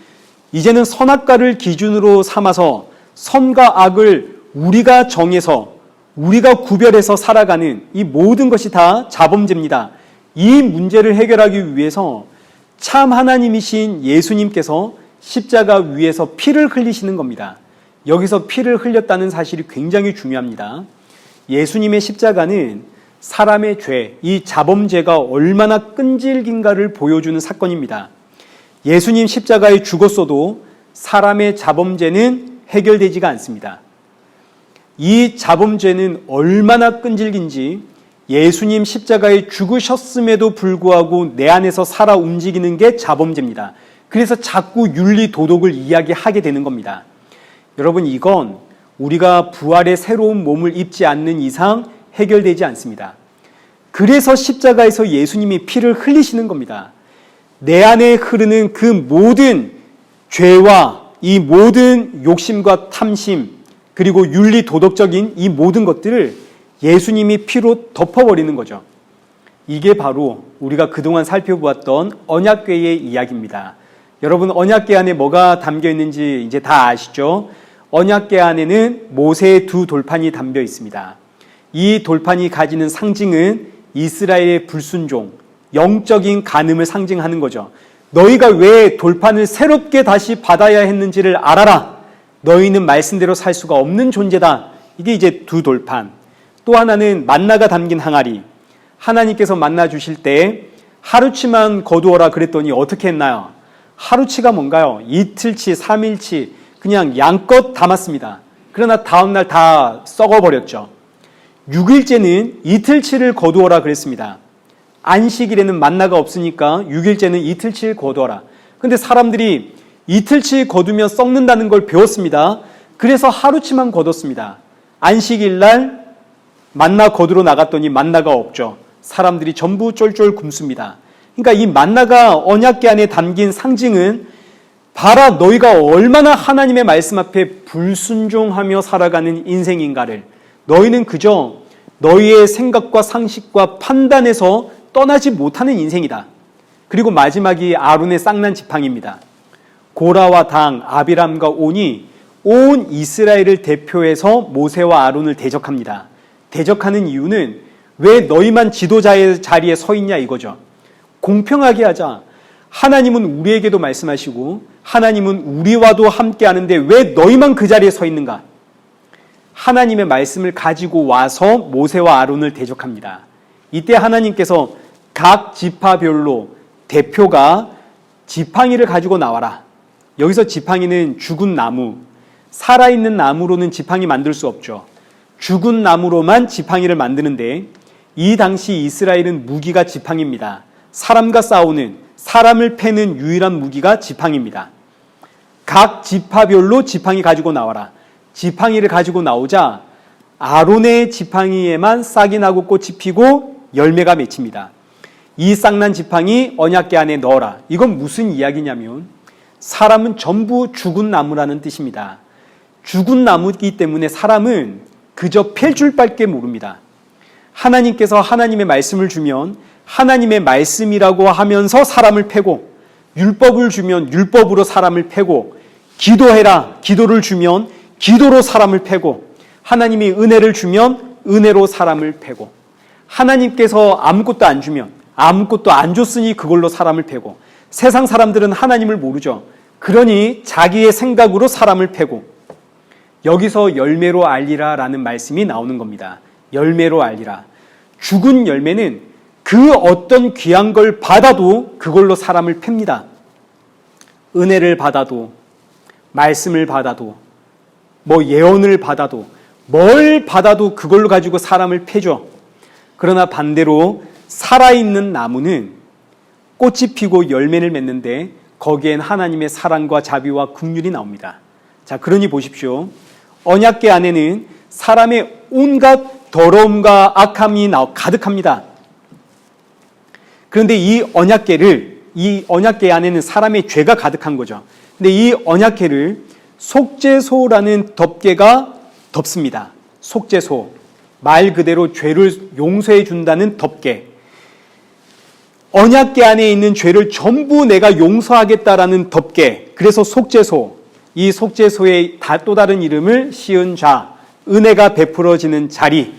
이제는 선악과를 기준으로 삼아서 선과 악을 우리가 정해서 우리가 구별해서 살아가는 이 모든 것이 다 자범죄입니다. 이 문제를 해결하기 위해서 참 하나님이신 예수님께서 십자가 위에서 피를 흘리시는 겁니다. 여기서 피를 흘렸다는 사실이 굉장히 중요합니다. 예수님의 십자가는 사람의 죄, 이 자범죄가 얼마나 끈질긴가를 보여주는 사건입니다. 예수님 십자가에 죽었어도 사람의 자범죄는 해결되지가 않습니다. 이 자범죄는 얼마나 끈질긴지 예수님 십자가에 죽으셨음에도 불구하고 내 안에서 살아 움직이는 게 자범죄입니다. 그래서 자꾸 윤리 도덕을 이야기하게 되는 겁니다. 여러분, 이건 우리가 부활의 새로운 몸을 입지 않는 이상 해결되지 않습니다. 그래서 십자가에서 예수님이 피를 흘리시는 겁니다. 내 안에 흐르는 그 모든 죄와 이 모든 욕심과 탐심, 그리고 윤리 도덕적인 이 모든 것들을 예수님이 피로 덮어버리는 거죠. 이게 바로 우리가 그동안 살펴보았던 언약궤의 이야기입니다. 여러분, 언약궤 안에 뭐가 담겨 있는지 이제 다 아시죠? 언약궤 안에는 모세의 두 돌판이 담겨 있습니다. 이 돌판이 가지는 상징은 이스라엘의 불순종, 영적인 간음을 상징하는 거죠. 너희가 왜 돌판을 새롭게 다시 받아야 했는지를 알아라. 너희는 말씀대로 살 수가 없는 존재다. 이게 이제 두 돌판. 또 하나는 만나가 담긴 항아리. 하나님께서 만나 주실 때 하루치만 거두어라 그랬더니 어떻게 했나요? 하루치가 뭔가요? 이틀치, 3일치 그냥 양껏 담았습니다. 그러나 다음날 다 썩어버렸죠. 6일째는 이틀치를 거두어라 그랬습니다. 안식일에는 만나가 없으니까 6일째는 이틀치를 거두어라. 근데 사람들이 이틀치 거두면 썩는다는 걸 배웠습니다. 그래서 하루치만 거뒀습니다. 안식일 날 만나 거두러 나갔더니 만나가 없죠. 사람들이 전부 쫄쫄 굶습니다. 그러니까 이 만나가 언약궤 안에 담긴 상징은 봐라 너희가 얼마나 하나님의 말씀 앞에 불순종하며 살아가는 인생인가를, 너희는 그저 너희의 생각과 상식과 판단에서 떠나지 못하는 인생이다. 그리고 마지막이 아론의 쌍난 지팡이입니다. 고라와 당, 아비람과 온이 온 이스라엘을 대표해서 모세와 아론을 대적합니다. 대적하는 이유는 왜 너희만 지도자의 자리에 서 있냐 이거죠. 공평하게 하자. 하나님은 우리에게도 말씀하시고 하나님은 우리와도 함께 하는데 왜 너희만 그 자리에 서 있는가? 하나님의 말씀을 가지고 와서 모세와 아론을 대적합니다. 이때 하나님께서 각 지파별로 대표가 지팡이를 가지고 나와라. 여기서 지팡이는 죽은 나무, 살아있는 나무로는 지팡이 만들 수 없죠. 죽은 나무로만 지팡이를 만드는데 이 당시 이스라엘은 무기가 지팡이입니다. 사람과 싸우는, 사람을 패는 유일한 무기가 지팡이입니다. 각 지파별로 지팡이 가지고 나와라. 지팡이를 가지고 나오자 아론의 지팡이에만 싹이 나고 꽃이 피고 열매가 맺힙니다. 이 싹난 지팡이 언약궤 안에 넣어라. 이건 무슨 이야기냐면 사람은 전부 죽은 나무라는 뜻입니다. 죽은 나무이기 때문에 사람은 그저 팰 줄밖에 모릅니다. 하나님께서 하나님의 말씀을 주면 하나님의 말씀이라고 하면서 사람을 패고, 율법을 주면 율법으로 사람을 패고, 기도해라, 기도를 주면 기도로 사람을 패고, 하나님이 은혜를 주면 은혜로 사람을 패고, 하나님께서 아무것도 안 주면 아무것도 안 줬으니 그걸로 사람을 패고, 세상 사람들은 하나님을 모르죠. 그러니 자기의 생각으로 사람을 패고, 여기서 열매로 알리라 라는 말씀이 나오는 겁니다. 열매로 알리라. 죽은 열매는 그 어떤 귀한 걸 받아도 그걸로 사람을 팹니다. 은혜를 받아도, 말씀을 받아도, 예언을 받아도, 뭘 받아도 그걸로 가지고 사람을 패죠. 그러나 반대로 살아있는 나무는 꽃이 피고 열매를 맺는데 거기엔 하나님의 사랑과 자비와 긍휼이 나옵니다. 자, 그러니 보십시오. 언약궤 안에는 사람의 온갖 더러움과 악함이 가득합니다. 그런데 이 언약궤 안에는 사람의 죄가 가득한 거죠. 근데 이 언약궤를 속죄소라는 덮개가 덮습니다. 속죄소. 말 그대로 죄를 용서해 준다는 덮개. 언약궤 안에 있는 죄를 전부 내가 용서하겠다라는 덮개. 그래서 속죄소. 이 속죄소의 또 다른 이름을 씌은 자, 은혜가 베풀어지는 자리.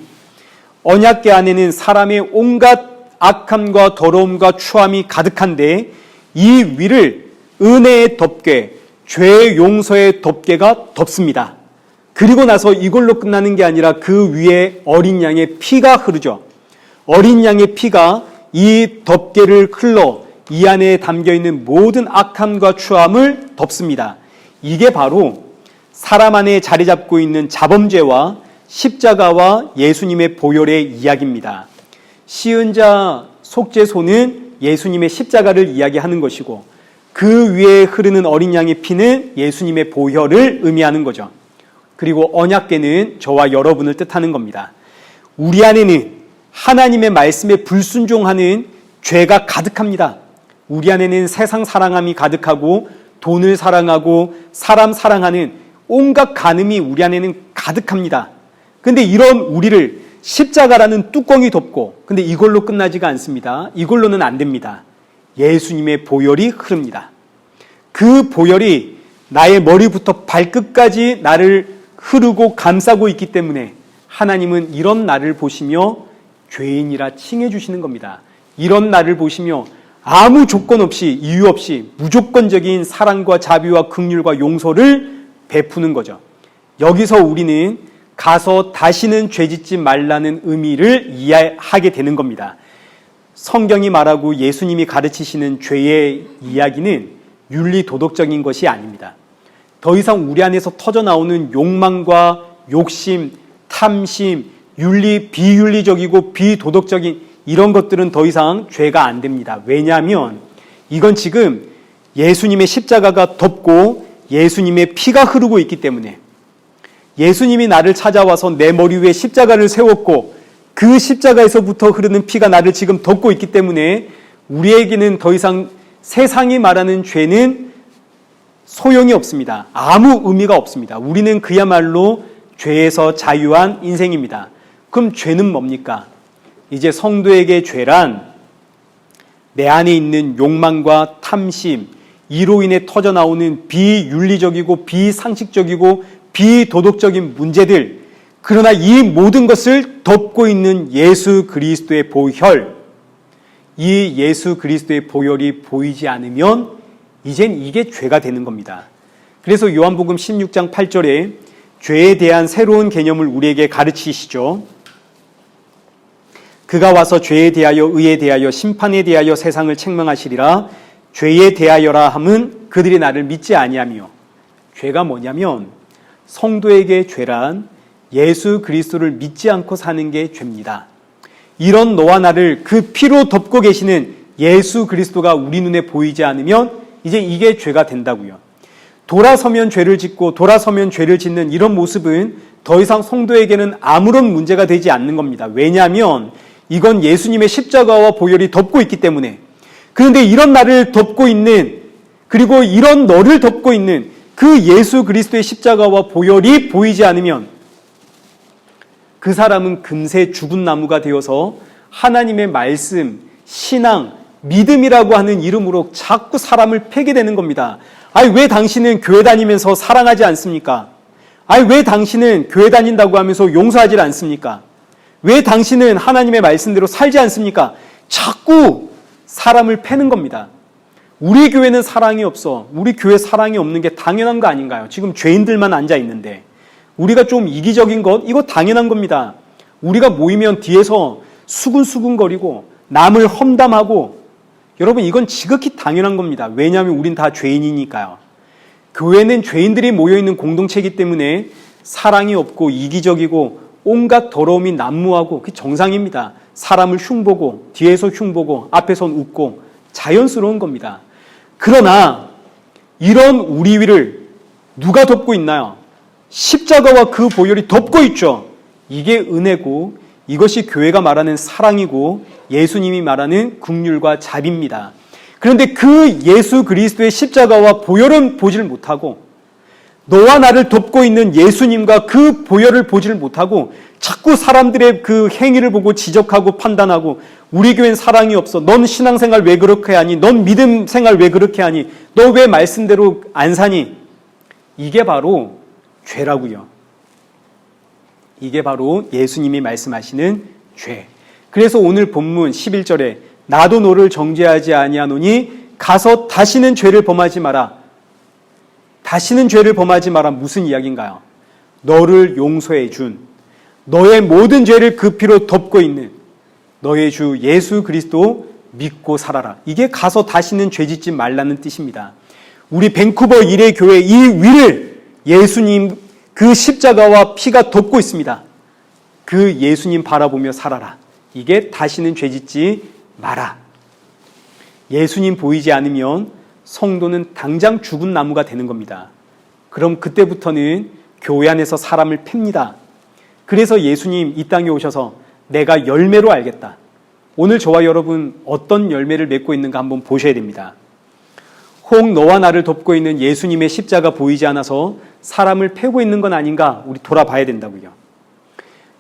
언약궤 안에는 사람의 온갖 악함과 더러움과 추함이 가득한데 이 위를 은혜의 덮개, 죄 용서의 덮개가 덮습니다. 그리고 나서 이걸로 끝나는 게 아니라 그 위에 어린 양의 피가 흐르죠. 어린 양의 피가 이 덮개를 흘러 이 안에 담겨있는 모든 악함과 추함을 덮습니다. 이게 바로 사람 안에 자리 잡고 있는 자범죄와 십자가와 예수님의 보혈의 이야기입니다. 씌은 자 속죄소는 예수님의 십자가를 이야기하는 것이고 그 위에 흐르는 어린 양의 피는 예수님의 보혈을 의미하는 거죠. 그리고 언약궤는 저와 여러분을 뜻하는 겁니다. 우리 안에는 하나님의 말씀에 불순종하는 죄가 가득합니다. 우리 안에는 세상 사랑함이 가득하고 돈을 사랑하고 사람 사랑하는 온갖 간음이 우리 안에는 가득합니다. 근데 이런 우리를 십자가라는 뚜껑이 덮고, 근데 이걸로 끝나지가 않습니다. 이걸로는 안 됩니다. 예수님의 보혈이 흐릅니다. 그 보혈이 나의 머리부터 발끝까지 나를 흐르고 감싸고 있기 때문에 하나님은 이런 나를 보시며 죄인이라 칭해 주시는 겁니다. 이런 나를 보시며 아무 조건 없이 이유 없이 무조건적인 사랑과 자비와 긍휼과 용서를 베푸는 거죠. 여기서 우리는 가서 다시는 죄짓지 말라는 의미를 이해하게 되는 겁니다. 성경이 말하고 예수님이 가르치시는 죄의 이야기는 윤리 도덕적인 것이 아닙니다. 더 이상 우리 안에서 터져나오는 욕망과 욕심, 탐심, 비윤리적이고 비도덕적인 이런 것들은 더 이상 죄가 안 됩니다. 왜냐하면 이건 지금 예수님의 십자가가 덮고 예수님의 피가 흐르고 있기 때문에, 예수님이 나를 찾아와서 내 머리 위에 십자가를 세웠고 그 십자가에서부터 흐르는 피가 나를 지금 덮고 있기 때문에 우리에게는 더 이상 세상이 말하는 죄는 소용이 없습니다. 아무 의미가 없습니다. 우리는 그야말로 죄에서 자유한 인생입니다. 그럼 죄는 뭡니까? 이제 성도에게 죄란 내 안에 있는 욕망과 탐심, 이로 인해 터져나오는 비윤리적이고 비상식적이고 비도덕적인 문제들, 그러나 이 모든 것을 덮고 있는 예수 그리스도의 보혈, 이 예수 그리스도의 보혈이 보이지 않으면 이젠 이게 죄가 되는 겁니다. 그래서 요한복음 16장 8절에 죄에 대한 새로운 개념을 우리에게 가르치시죠. 그가 와서 죄에 대하여 의에 대하여 심판에 대하여 세상을 책망하시리라. 죄에 대하여라 함은 그들이 나를 믿지 아니하며. 죄가 뭐냐면 성도에게 죄란 예수 그리스도를 믿지 않고 사는 게 죄입니다. 이런 너와 나를 그 피로 덮고 계시는 예수 그리스도가 우리 눈에 보이지 않으면 이제 이게 죄가 된다고요. 돌아서면 죄를 짓고 돌아서면 죄를 짓는 이런 모습은 더 이상 성도에게는 아무런 문제가 되지 않는 겁니다. 왜냐하면 이건 예수님의 십자가와 보혈이 덮고 있기 때문에. 그런데 이런 나를 덮고 있는, 그리고 이런 너를 덮고 있는 그 예수 그리스도의 십자가와 보혈이 보이지 않으면 그 사람은 금세 죽은 나무가 되어서 하나님의 말씀, 신앙, 믿음이라고 하는 이름으로 자꾸 사람을 패게 되는 겁니다. 아니, 왜 당신은 교회 다니면서 사랑하지 않습니까? 아니, 왜 당신은 교회 다닌다고 하면서 용서하지 않습니까? 왜 당신은 하나님의 말씀대로 살지 않습니까? 자꾸 사람을 패는 겁니다. 우리 교회는 사랑이 없어. 우리 교회 사랑이 없는 게 당연한 거 아닌가요? 지금 죄인들만 앉아 있는데 우리가 좀 이기적인 것, 이거 당연한 겁니다. 우리가 모이면 뒤에서 수근수근거리고 남을 험담하고, 여러분 이건 지극히 당연한 겁니다. 왜냐하면 우린 다 죄인이니까요. 교회는 죄인들이 모여있는 공동체이기 때문에 사랑이 없고 이기적이고 온갖 더러움이 난무하고 그게 정상입니다. 사람을 흉보고 뒤에서 흉보고 앞에선 웃고 자연스러운 겁니다. 그러나 이런 우리 위를 누가 덮고 있나요? 십자가와 그 보혈이 덮고 있죠. 이게 은혜고 이것이 교회가 말하는 사랑이고 예수님이 말하는 긍휼과 자비입니다. 그런데 그 예수 그리스도의 십자가와 보혈은 보질 못하고 너와 나를 덮고 있는 예수님과 그 보혈을 보지를 못하고 자꾸 사람들의 그 행위를 보고 지적하고 판단하고 우리 교회는 사랑이 없어. 넌 신앙생활 왜 그렇게 하니? 넌 믿음 생활 왜 그렇게 하니? 너 왜 말씀대로 안 사니? 이게 바로 죄라고요. 이게 바로 예수님이 말씀하시는 죄. 그래서 오늘 본문 11절에 나도 너를 정죄하지 아니하노니 가서 다시는 죄를 범하지 마라. 다시는 죄를 범하지 마라. 무슨 이야기인가요? 너를 용서해 준, 너의 모든 죄를 그 피로 덮고 있는 너의 주 예수 그리스도 믿고 살아라. 이게 가서 다시는 죄 짓지 말라는 뜻입니다. 우리 밴쿠버 일의 교회 이 위를 예수님 그 십자가와 피가 덮고 있습니다. 그 예수님 바라보며 살아라. 이게 다시는 죄 짓지 마라. 예수님 보이지 않으면 성도는 당장 죽은 나무가 되는 겁니다. 그럼 그때부터는 교회 안에서 사람을 팹니다. 그래서 예수님 이 땅에 오셔서 내가 열매로 알겠다. 오늘 저와 여러분 어떤 열매를 맺고 있는가 한번 보셔야 됩니다. 혹 너와 나를 덮고 있는 예수님의 십자가 보이지 않아서 사람을 패고 있는 건 아닌가 우리 돌아봐야 된다고요.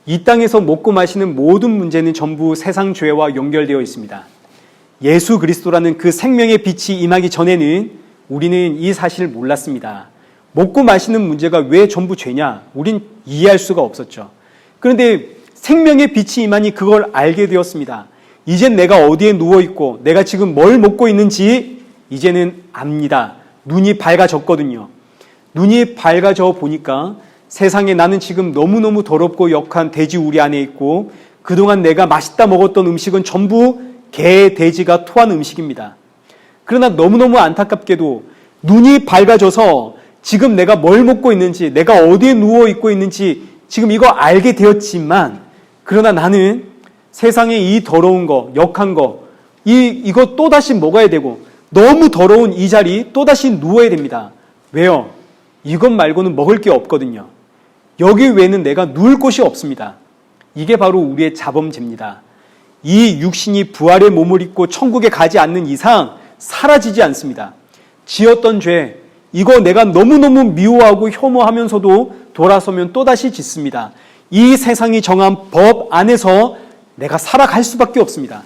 이 땅에서 먹고 마시는 모든 문제는 전부 세상 죄와 연결되어 있습니다. 예수 그리스도라는 그 생명의 빛이 임하기 전에는 우리는 이 사실을 몰랐습니다. 먹고 마시는 문제가 왜 전부 죄냐? 우린 이해할 수가 없었죠. 그런데 생명의 빛이 임하니 그걸 알게 되었습니다. 이젠 내가 어디에 누워있고 내가 지금 뭘 먹고 있는지 이제는 압니다. 눈이 밝아졌거든요. 눈이 밝아져 보니까 세상에 나는 지금 너무너무 더럽고 역한 돼지 우리 안에 있고 그동안 내가 맛있다 먹었던 음식은 전부 개, 돼지가 토한 음식입니다. 그러나 너무너무 안타깝게도 눈이 밝아져서 지금 내가 뭘 먹고 있는지, 내가 어디에 누워 있고 있는지 지금 이거 알게 되었지만, 그러나 나는 세상에 이 더러운 거, 역한 거, 이거 또다시 먹어야 되고 너무 더러운 이 자리 또다시 누워야 됩니다. 왜요? 이것 말고는 먹을 게 없거든요. 여기 외에는 내가 누울 곳이 없습니다. 이게 바로 우리의 자범죄입니다. 이 육신이 부활의 몸을 입고 천국에 가지 않는 이상 사라지지 않습니다. 지었던 죄, 이거 내가 너무너무 미워하고 혐오하면서도 돌아서면 또다시 짓습니다. 이 세상이 정한 법 안에서 내가 살아갈 수밖에 없습니다.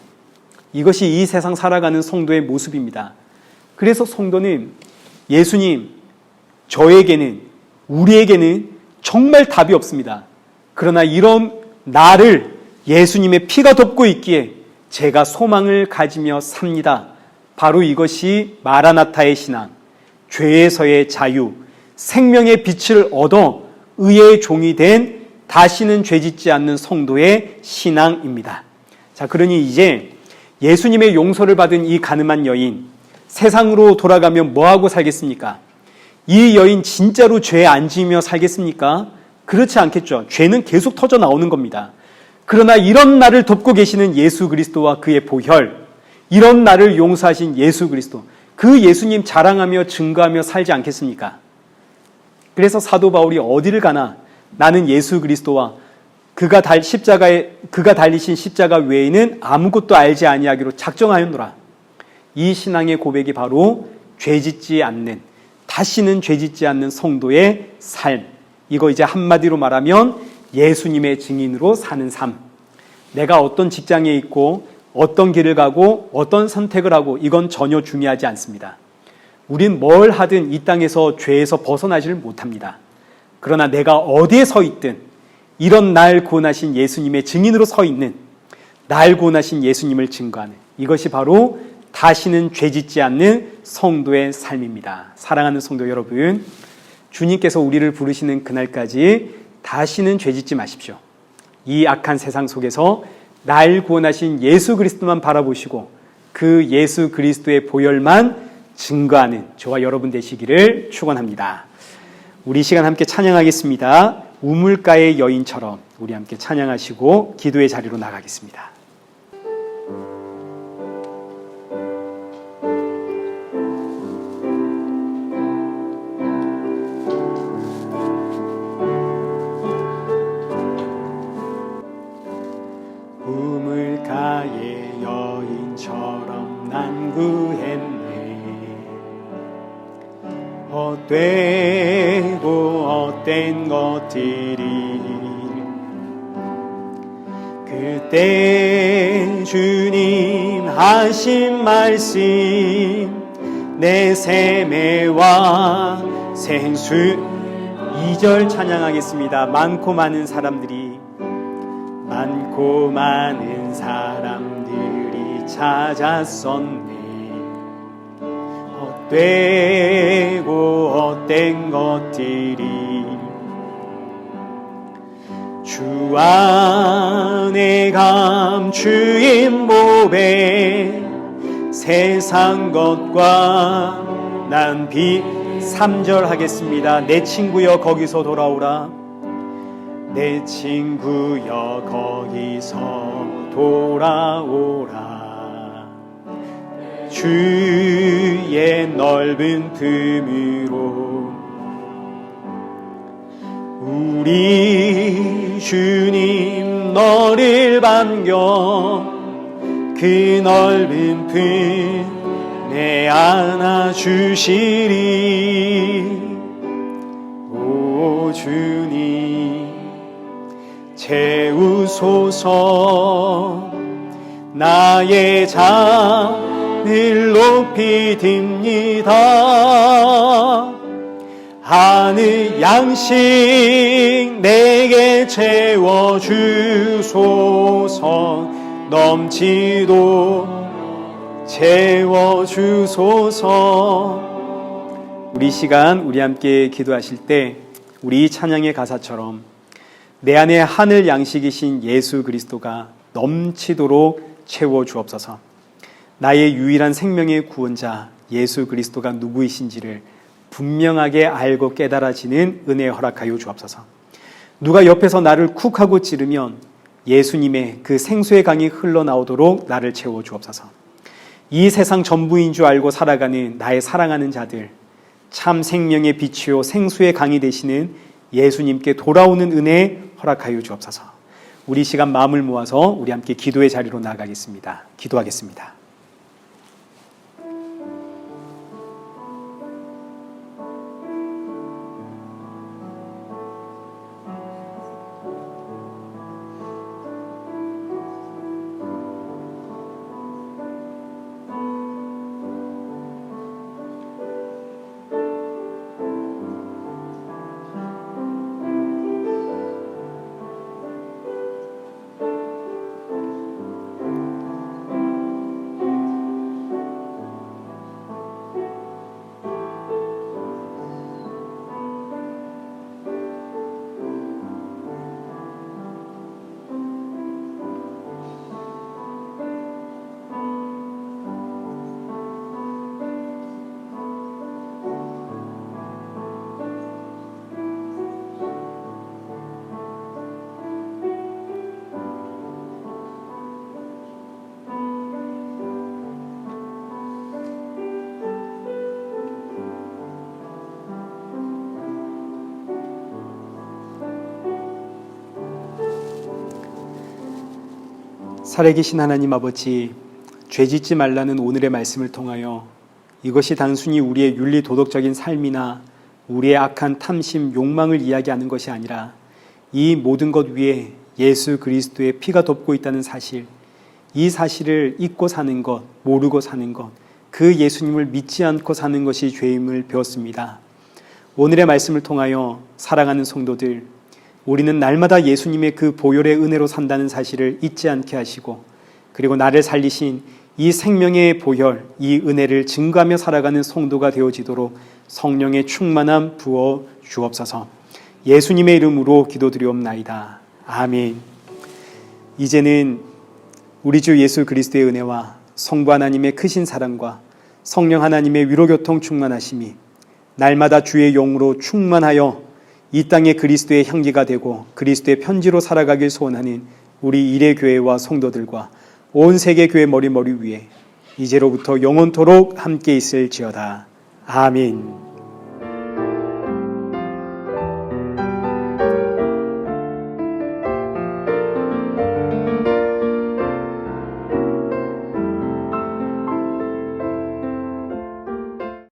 이것이 이 세상 살아가는 성도의 모습입니다. 그래서 성도는 예수님, 저에게는, 우리에게는 정말 답이 없습니다. 그러나 이런 나를 예수님의 피가 덮고 있기에 제가 소망을 가지며 삽니다. 바로 이것이 마라나타의 신앙, 죄에서의 자유, 생명의 빛을 얻어 의의 종이 된 다시는 죄짓지 않는 성도의 신앙입니다. 자, 그러니 이제 예수님의 용서를 받은 이 가늠한 여인, 세상으로 돌아가면 뭐하고 살겠습니까? 이 여인 진짜로 죄 안 지으며 살겠습니까? 그렇지 않겠죠. 죄는 계속 터져 나오는 겁니다. 그러나 이런 나를 덮고 계시는 예수 그리스도와 그의 보혈, 이런 나를 용서하신 예수 그리스도, 그 예수님 자랑하며 증거하며 살지 않겠습니까? 그래서 사도 바울이 어디를 가나 나는 예수 그리스도와 그가 달리신 십자가 외에는 아무것도 알지 아니하기로 작정하였노라. 이 신앙의 고백이 바로 죄짓지 않는, 다시는 죄짓지 않는 성도의 삶. 이거 이제 한마디로 말하면 예수님의 증인으로 사는 삶. 내가 어떤 직장에 있고 어떤 길을 가고 어떤 선택을 하고 이건 전혀 중요하지 않습니다. 우린 뭘 하든 이 땅에서 죄에서 벗어나지를 못합니다. 그러나 내가 어디에 서 있든 이런 날 구원하신 예수님의 증인으로 서 있는, 날 구원하신 예수님을 증거하는, 이것이 바로 다시는 죄짓지 않는 성도의 삶입니다. 사랑하는 성도 여러분, 주님께서 우리를 부르시는 그날까지 다시는 죄짓지 마십시오. 이 악한 세상 속에서 날 구원하신 예수 그리스도만 바라보시고 그 예수 그리스도의 보혈만 증거하는 저와 여러분 되시기를 축원합니다. 우리 시간 함께 찬양하겠습니다. 우물가의 여인처럼 우리 함께 찬양하시고 기도의 자리로 나가겠습니다. 우물가의 여인처럼 난 구했네. 헛되고 헛된 것들이 그때 주님 하신 말씀 내 샘에와 생수. 2절 찬양하겠습니다. 많고 많은 사람들이 찾았었네. 헛되고 헛된 것들이 주 안에 감추인 몸에 세상 것과 난 3절 하겠습니다. 내 친구여 거기서 돌아오라. 내 친구여 거기서 돌아오라. 주의 넓은 품으로 우리 주님 너를 반겨 그 넓은 품에 안아주시리. 오 주님 채우소서. 나의 잔을 높이 듭니다. 하늘 양식 내게 채워주소서. 넘치도록 채워주소서. 우리 시간 우리 함께 기도하실 때 우리 찬양의 가사처럼 내 안에 하늘 양식이신 예수 그리스도가 넘치도록 채워주옵소서. 나의 유일한 생명의 구원자 예수 그리스도가 누구이신지를 분명하게 알고 깨달아지는 은혜 허락하여 주옵소서. 누가 옆에서 나를 쿡 하고 찌르면 예수님의 그 생수의 강이 흘러나오도록 나를 채워주옵소서. 이 세상 전부인 줄 알고 살아가는 나의 사랑하는 자들, 참 생명의 빛이요 생수의 강이 되시는 예수님께 돌아오는 은혜 허락하여 주옵소서. 우리 시간 마음을 모아서 우리 함께 기도의 자리로 나아가겠습니다. 기도하겠습니다. 살아계신 하나님 아버지, 죄짓지 말라는 오늘의 말씀을 통하여 이것이 단순히 우리의 윤리 도덕적인 삶이나 우리의 악한 탐심, 욕망을 이야기하는 것이 아니라 이 모든 것 위에 예수 그리스도의 피가 덮고 있다는 사실, 이 사실을 잊고 사는 것, 모르고 사는 것, 그 예수님을 믿지 않고 사는 것이 죄임을 배웠습니다. 오늘의 말씀을 통하여 사랑하는 성도들, 우리는 날마다 예수님의 그 보혈의 은혜로 산다는 사실을 잊지 않게 하시고, 그리고 나를 살리신 이 생명의 보혈, 이 은혜를 증거하며 살아가는 성도가 되어지도록 성령의 충만함 부어 주옵소서. 예수님의 이름으로 기도드리옵나이다. 아멘. 이제는 우리 주 예수 그리스도의 은혜와 성부 하나님의 크신 사랑과 성령 하나님의 위로교통 충만하심이 날마다 주의 영으로 충만하여 이 땅에 그리스도의 향기가 되고 그리스도의 편지로 살아가길 소원하는 우리 일회교회와 성도들과 온 세계 교회 머리 위에 이제로부터 영원토록 함께 있을지어다. 아멘.